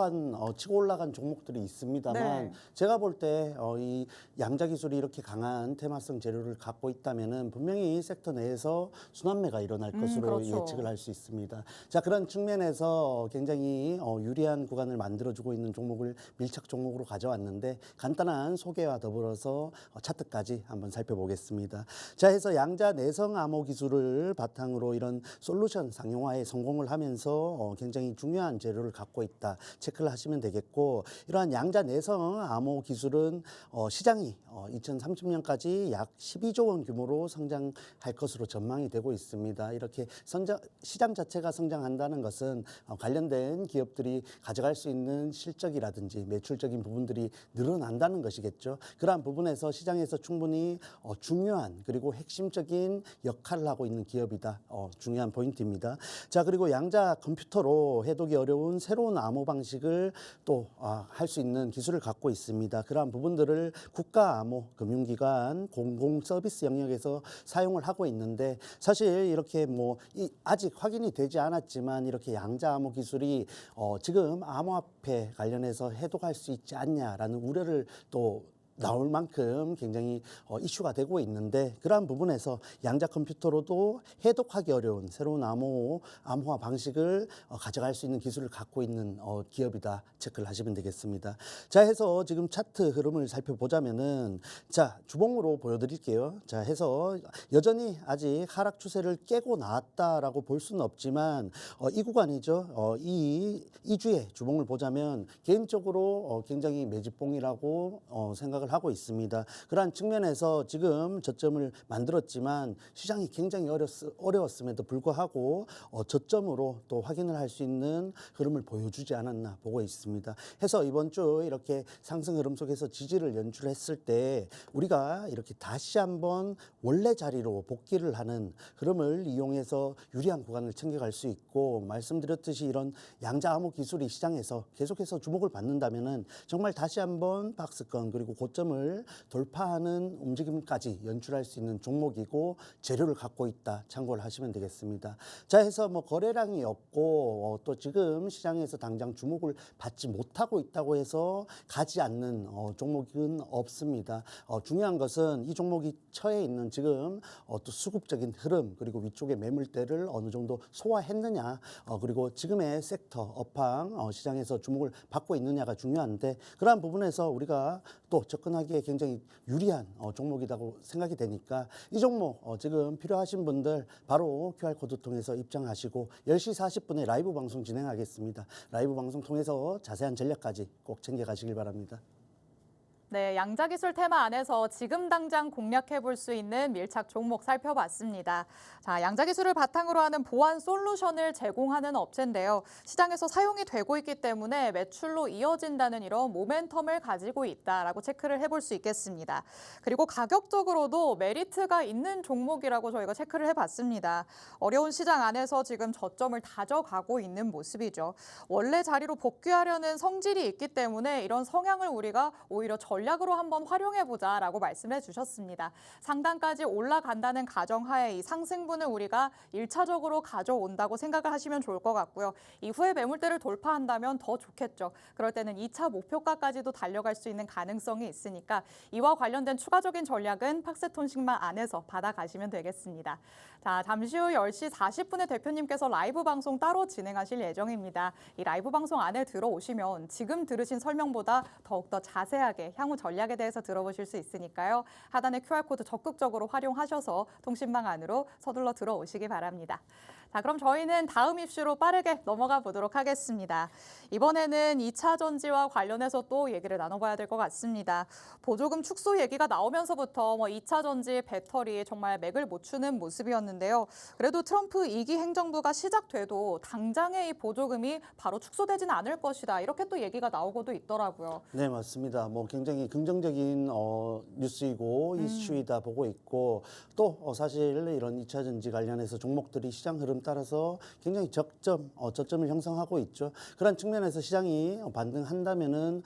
올라간 종목들이 있습니다만 네. 제가 볼 때 이 양자 기술이 이렇게 강한 테마성 재료를 갖고 있다면은 분명히 이 섹터 내에서 순환매가 일어날 것으로 그렇죠. 예측을 할 수 있습니다. 자, 그런 측면에서 굉장히 유리한 구간을 만들어주고 있는 종목을 밀착 종목으로 가져왔는데 간단한 소개와 더불어서 차트까지 한번 살펴보겠습니다. 자, 해서 양자 내성 암호 기술을 바탕으로 이런 솔루션 상용화에 성공을 하면서 굉장히 중요한 재료를 갖고 있다 체크를 하시면 되겠고 이러한 양자 내성 암호 기술은 시장이 2030년까지 약 12조 원 규모로 성장할 것으로 전망이 되고 있습니다. 이렇게 시장 자체가 성장한다는 것은 관련된 기업들이 가져갈 수 있는 실적이라든지 매출적인 부분들이 늘어난다는 것이겠죠. 그러한 부분에서 시장에서 충분히 중요한 그리고 핵심적인 역할을 하고 있는 기업이다. 중요한 포인트입니다. 자, 그리고 양자 컴퓨터로 해독이 어려운 새로운 암호 방식을 또 할 수 있는 기술을 갖고 있습니다. 그러한 부분들을 국가 암호 금융기관 공공 서비스 영역에서 사용을 하고 있는데 사실 이렇게 아직 확인이 되지 않았지만 이렇게 양자 암호 기술이 지금 암호화폐 관련해서 해독할 수 있지 않냐라는 우려를 또 나올 만큼 굉장히 이슈가 되고 있는데 그러한 부분에서 양자 컴퓨터로도 해독하기 어려운 새로운 암호화 방식을 가져갈 수 있는 기술을 갖고 있는 기업이다 체크를 하시면 되겠습니다. 자, 해서 지금 차트 흐름을 살펴보자면은 자, 주봉으로 보여드릴게요. 자, 해서 여전히 아직 하락 추세를 깨고 나왔다라고 볼 수는 없지만 이 구간이죠. 이 주의 주봉을 보자면 개인적으로 굉장히 매집봉이라고 생각을 하고 있습니다. 그러한 측면에서 지금 저점을 만들었지만 시장이 굉장히 어려웠음에도 불구하고 저점으로 또 확인을 할 수 있는 흐름을 보여주지 않았나 보고 있습니다. 해서 이번 주 이렇게 상승 흐름 속에서 지지를 연출했을 때 우리가 이렇게 다시 한번 원래 자리로 복귀를 하는 흐름을 이용해서 유리한 구간을 챙겨갈 수 있고 말씀드렸듯이 이런 양자 암호 기술이 시장에서 계속해서 주목을 받는다면은 정말 다시 한번 박스권 그리고 고점 저점을 돌파하는 움직임까지 연출할 수 있는 종목이고 재료를 갖고 있다. 참고를 하시면 되겠습니다. 자, 해서 뭐 거래량이 없고 또 지금 시장에서 당장 주목을 받지 못하고 있다고 해서 가지 않는 종목은 없습니다. 중요한 것은 이 종목이 처해 있는 지금 또 수급적인 흐름 그리고 위쪽의 매물대를 어느 정도 소화했느냐 그리고 지금의 섹터 업황 시장에서 주목을 받고 있느냐가 중요한데 그러한 부분에서 우리가 또 접근하기에 굉장히 유리한 종목이라고 생각이 되니까 이 종목 지금 필요하신 분들 바로 QR코드 통해서 입장하시고 10시 40분에 라이브 방송 진행하겠습니다. 라이브 방송 통해서 자세한 전략까지 꼭 챙겨가시길 바랍니다. 네, 양자기술 테마 안에서 지금 당장 공략해 볼 수 있는 밀착 종목 살펴봤습니다. 자, 양자기술을 바탕으로 하는 보안 솔루션을 제공하는 업체인데요. 시장에서 사용이 되고 있기 때문에 매출로 이어진다는 이런 모멘텀을 가지고 있다라고 체크를 해볼 수 있겠습니다. 그리고 가격적으로도 메리트가 있는 종목이라고 저희가 체크를 해봤습니다. 어려운 시장 안에서 지금 저점을 다져가고 있는 모습이죠. 원래 자리로 복귀하려는 성질이 있기 때문에 이런 성향을 우리가 오히려 전략으로 한번 활용해보자라고 말씀해 주셨습니다. 상단까지 올라간다는 가정하에 이 상승분을 우리가 1차적으로 가져온다고 생각을 하시면 좋을 것 같고요. 이후에 매물대를 돌파한다면 더 좋겠죠. 그럴 때는 2차 목표가까지도 달려갈 수 있는 가능성이 있으니까 이와 관련된 추가적인 전략은 팍스톤식만 안에서 받아가시면 되겠습니다. 자, 잠시 후 10시 40분에 대표님께서 라이브 방송 따로 진행하실 예정입니다. 이 라이브 방송 안에 들어오시면 지금 들으신 설명보다 더욱더 자세하게 향후 전략에 대해서 들어보실 수 있으니까요. 하단의 QR코드 적극적으로 활용하셔서 통신망 안으로 서둘러 들어오시기 바랍니다. 자, 그럼 저희는 다음 이슈로 빠르게 넘어가 보도록 하겠습니다. 이번에는 2차 전지와 관련해서 또 얘기를 나눠봐야 될 것 같습니다. 보조금 축소 얘기가 나오면서부터 2차 전지 배터리 정말 맥을 못 추는 모습이었는데요. 그래도 트럼프 2기 행정부가 시작돼도 당장의 이 보조금이 바로 축소되지는 않을 것이다. 이렇게 또 얘기가 나오고도 있더라고요. 네, 맞습니다. 굉장히 긍정적인 뉴스이고 이슈이다 보고 있고 또 사실 이런 2차 전지 관련해서 종목들이 시장 흐름 따라서 굉장히 저점을 형성하고 있죠. 그런 측면에서 시장이 반등한다면은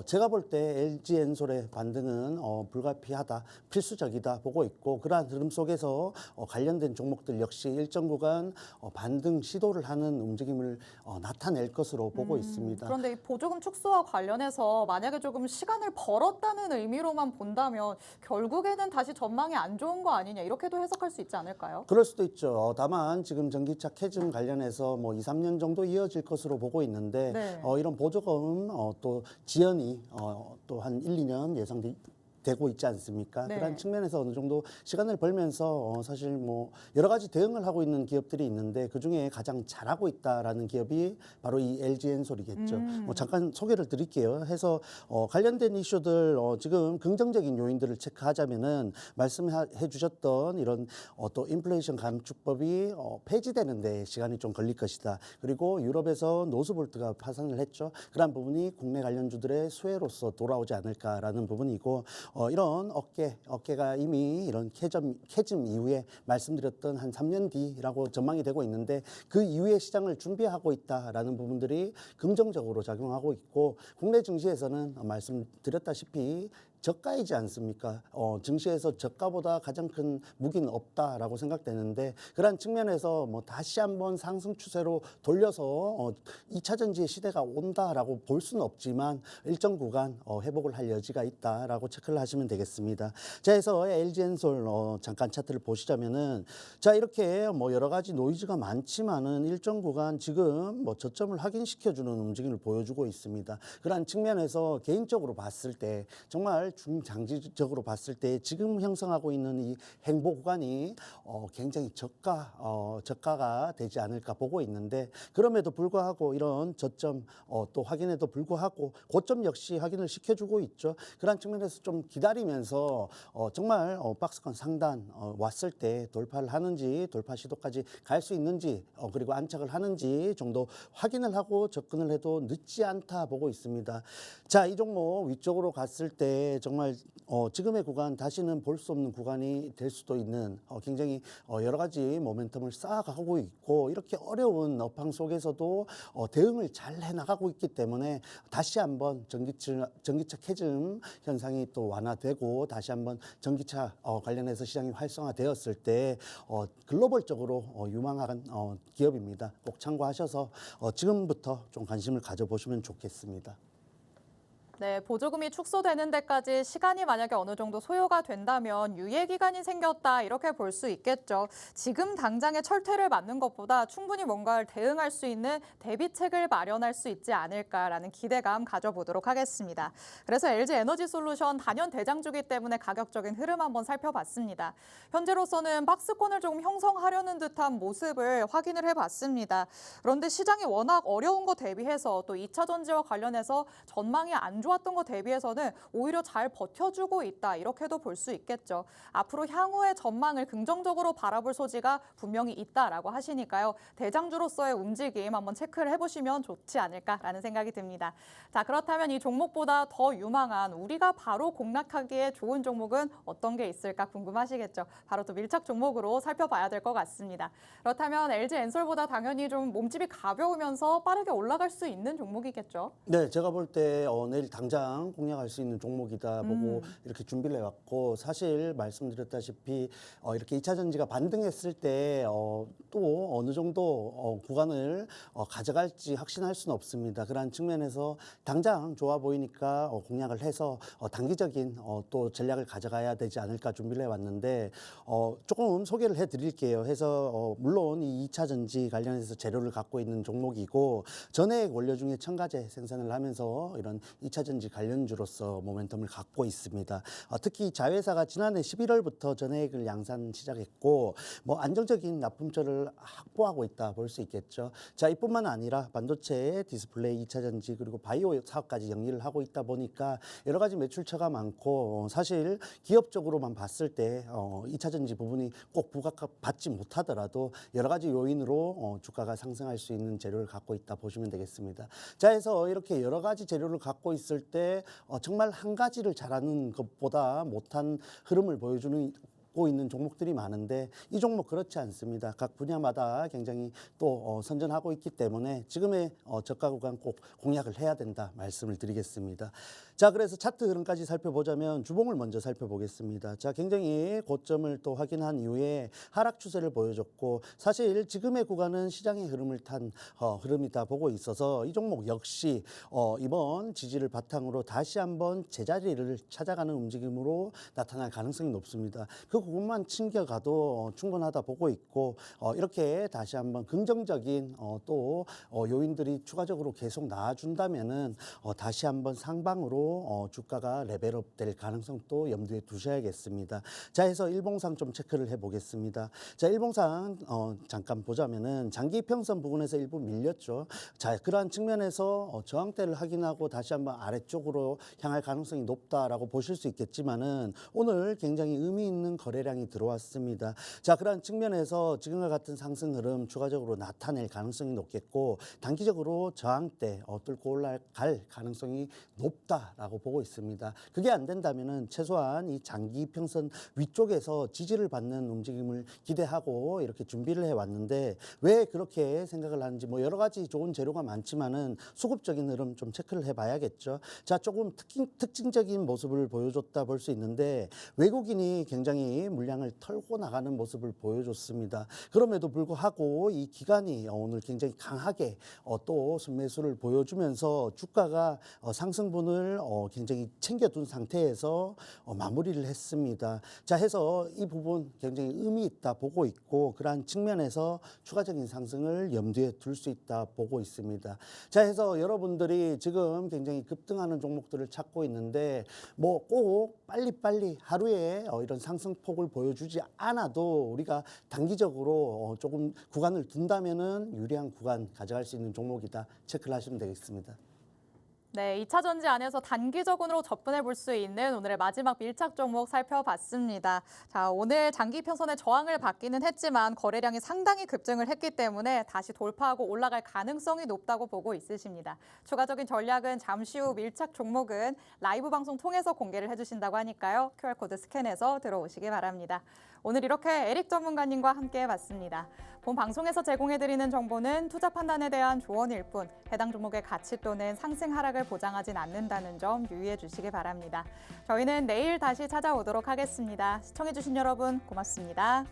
제가 볼 때 LG엔솔의 반등은 불가피하다, 필수적이다 보고 있고 그러한 흐름 속에서 관련된 종목들 역시 일정 구간 반등 시도를 하는 움직임을 나타낼 것으로 보고 있습니다. 그런데 이 보조금 축소와 관련해서 만약에 조금 시간을 벌었다는 의미로만 본다면 결국에는 다시 전망이 안 좋은 거 아니냐 이렇게도 해석할 수 있지 않을까요? 그럴 수도 있죠. 다만 지금 전기차 캐즘 관련해서 2, 3년 정도 이어질 것으로 보고 있는데 네. 이런 보조금 또 지연이 또 한 1, 2년 예상되고 있지 않습니까? 네. 그런 측면에서 어느 정도 시간을 벌면서 사실 여러 가지 대응을 하고 있는 기업들이 있는데 그중에 가장 잘하고 있다라는 기업이 바로 이 LG엔솔이겠죠. 잠깐 소개를 드릴게요. 해서 관련된 이슈들 지금 긍정적인 요인들을 체크하자면은 말씀해 주셨던 이런 또 인플레이션 감축법이 폐지되는 데 시간이 좀 걸릴 것이다. 그리고 유럽에서 노스볼트가 파산을 했죠. 그런 부분이 국내 관련주들의 수혜로서 돌아오지 않을까라는 부분이고 이런 어깨가 이미 이런 캐즘 이후에 말씀드렸던 한 3년 뒤라고 전망이 되고 있는데 그 이후에 시장을 준비하고 있다라는 부분들이 긍정적으로 작용하고 있고 국내 증시에서는 말씀드렸다시피 저가이지 않습니까? 증시에서 저가보다 가장 큰 무기는 없다라고 생각되는데 그러한 측면에서 다시 한번 상승 추세로 돌려서 2차 전지의 시대가 온다라고 볼 수는 없지만 일정 구간 회복을 할 여지가 있다라고 체크를 하시면 되겠습니다. 자, 해서 LG엔솔 잠깐 차트를 보시자면은 자, 이렇게 여러 가지 노이즈가 많지만은 일정 구간 지금 저점을 확인시켜주는 움직임을 보여주고 있습니다. 그러한 측면에서 개인적으로 봤을 때 정말 중장기적으로 봤을 때 지금 형성하고 있는 이 행보 구간이 굉장히 저가가 되지 않을까 보고 있는데 그럼에도 불구하고 이런 저점 또 확인에도 불구하고 고점 역시 확인을 시켜주고 있죠. 그런 측면에서 좀 기다리면서 정말 박스권 상단 왔을 때 돌파를 하는지 돌파 시도까지 갈 수 있는지 그리고 안착을 하는지 정도 확인을 하고 접근을 해도 늦지 않다 보고 있습니다. 자, 이 종목 위쪽으로 갔을 때 때 정말 지금의 구간 다시는 볼 수 없는 구간이 될 수도 있는 굉장히 여러 가지 모멘텀을 쌓아가고 있고 이렇게 어려운 업황 속에서도 대응을 잘 해나가고 있기 때문에 다시 한번 전기차 캐즘 현상이 또 완화되고 다시 한번 전기차 관련해서 시장이 활성화되었을 때 글로벌적으로 유망한 기업입니다. 꼭 참고하셔서 지금부터 좀 관심을 가져보시면 좋겠습니다. 네, 보조금이 축소되는 데까지 시간이 만약에 어느 정도 소요가 된다면 유예 기간이 생겼다 이렇게 볼 수 있겠죠. 지금 당장의 철퇴를 맞는 것보다 충분히 뭔가를 대응할 수 있는 대비책을 마련할 수 있지 않을까라는 기대감 가져보도록 하겠습니다. 그래서 LG 에너지솔루션 단연 대장주기 때문에 가격적인 흐름 한번 살펴봤습니다. 현재로서는 박스권을 조금 형성하려는 듯한 모습을 확인을 해봤습니다. 그런데 시장이 워낙 어려운 거 대비해서 또 2차 전지와 관련해서 전망이 안 좋았던 거 대비해서는 오히려 잘 버텨주고 있다 이렇게도 볼 수 있겠죠. 앞으로 향후의 전망을 긍정적으로 바라볼 소지가 분명히 있다라고 하시니까요. 대장주로서의 움직임 한번 체크를 해보시면 좋지 않을까라는 생각이 듭니다. 자, 그렇다면 이 종목보다 더 유망한 우리가 바로 공략하기에 좋은 종목은 어떤 게 있을까 궁금하시겠죠. 바로 또 밀착 종목으로 살펴봐야 될 것 같습니다. 그렇다면 LG 엔솔보다 당연히 좀 몸집이 가벼우면서 빠르게 올라갈 수 있는 종목이겠죠. 네, 제가 볼 때 내일 당장 공략할 수 있는 종목이다 보고 이렇게 준비를 해왔고 사실 말씀드렸다시피 이렇게 2차 전지가 반등했을 때 또 어느 정도 구간을 가져갈지 확신할 수는 없습니다. 그러한 측면에서 당장 좋아 보이니까 공략을 해서 단기적인 또 전략을 가져가야 되지 않을까 준비를 해왔는데 조금 소개를 해드릴게요. 해서 물론 이 2차 전지 관련해서 재료를 갖고 있는 종목이고 전해액 원료 중에 첨가제 생산을 하면서 이런 2차 전지 관련주로서 모멘텀을 갖고 있습니다. 특히 자회사가 지난해 11월부터 전해액을 양산 시작했고 뭐 안정적인 납품처를 확보하고 있다 볼 수 있겠죠. 자, 이뿐만 아니라 반도체, 디스플레이, 2차 전지 그리고 바이오 사업까지 영위를 하고 있다 보니까 여러 가지 매출처가 많고 사실 기업적으로만 봤을 때 2차 전지 부분이 꼭 부각받지 못하더라도 여러 가지 요인으로 주가가 상승할 수 있는 재료를 갖고 있다 보시면 되겠습니다. 자, 해서 이렇게 여러 가지 재료를 갖고 있을 때 정말 한 가지를 잘하는 것보다 못한 흐름을 보여주는 있는 종목들이 많은데 이 종목 그렇지 않습니다. 각 분야마다 굉장히 또 선전하고 있기 때문에 지금의 저가 구간 꼭 공략을 해야 된다 말씀을 드리겠습니다. 자, 그래서 차트 흐름까지 살펴보자면 주봉을 먼저 살펴보겠습니다. 자, 굉장히 고점을 또 확인한 이후에 하락 추세를 보여줬고 사실 지금의 구간은 시장의 흐름을 탄 흐름이다 보고 있어서 이 종목 역시 이번 지지를 바탕으로 다시 한번 제자리를 찾아가는 움직임으로 나타날 가능성이 높습니다. 그 부분만 챙겨가도 충분하다 보고 있고 이렇게 다시 한번 긍정적인 또 요인들이 추가적으로 계속 나와준다면은 다시 한번 상방으로 주가가 레벨업 될 가능성도 염두에 두셔야겠습니다. 자, 해서 일봉상 좀 체크를 해보겠습니다. 자, 일봉상 잠깐 보자면은 장기 평선 부분에서 일부 밀렸죠. 자, 그러한 측면에서 저항대를 확인하고 다시 한번 아래쪽으로 향할 가능성이 높다라고 보실 수 있겠지만은 오늘 굉장히 의미 있는 거래량이 들어왔습니다. 자, 그러한 측면에서 지금과 같은 상승 흐름 추가적으로 나타낼 가능성이 높겠고 단기적으로 저항대 뚫고 올라갈 가능성이 높다라고 보고 있습니다. 그게 안 된다면은 최소한 이 장기 평선 위쪽에서 지지를 받는 움직임을 기대하고 이렇게 준비를 해왔는데 왜 그렇게 생각을 하는지 뭐 여러 가지 좋은 재료가 많지만은 수급적인 흐름 좀 체크를 해봐야겠죠. 자, 조금 특징적인 모습을 보여줬다 볼 수 있는데 외국인이 굉장히 물량을 털고 나가는 모습을 보여줬습니다. 그럼에도 불구하고 이 기간이 오늘 굉장히 강하게 또 순매수를 보여주면서 주가가 상승분을 굉장히 챙겨둔 상태에서 마무리를 했습니다. 자, 해서 이 부분 굉장히 의미 있다 보고 있고 그러한 측면에서 추가적인 상승을 염두에 둘 수 있다 보고 있습니다. 자, 해서 여러분들이 지금 굉장히 급등하는 종목들을 찾고 있는데 뭐 꼭 빨리빨리 하루에 이런 상승폭을 보여주지 않아도 우리가 단기적으로 조금 구간을 둔다면은 유리한 구간 가져갈 수 있는 종목이다 체크를 하시면 되겠습니다. 네, 2차 전지 안에서 단기적으로 접근해 볼 수 있는 오늘의 마지막 밀착 종목 살펴봤습니다. 자, 오늘 장기 편선의 저항을 받기는 했지만 거래량이 상당히 급증을 했기 때문에 다시 돌파하고 올라갈 가능성이 높다고 보고 있으십니다. 추가적인 전략은 잠시 후 밀착 종목은 라이브 방송 통해서 공개를 해주신다고 하니까요. QR코드 스캔해서 들어오시기 바랍니다. 오늘 이렇게 에릭 전문가님과 함께 해봤습니다. 본 방송에서 제공해드리는 정보는 투자 판단에 대한 조언일 뿐 해당 종목의 가치 또는 상승 하락을 보장하진 않는다는 점 유의해 주시기 바랍니다. 저희는 내일 다시 찾아오도록 하겠습니다. 시청해주신 여러분 고맙습니다.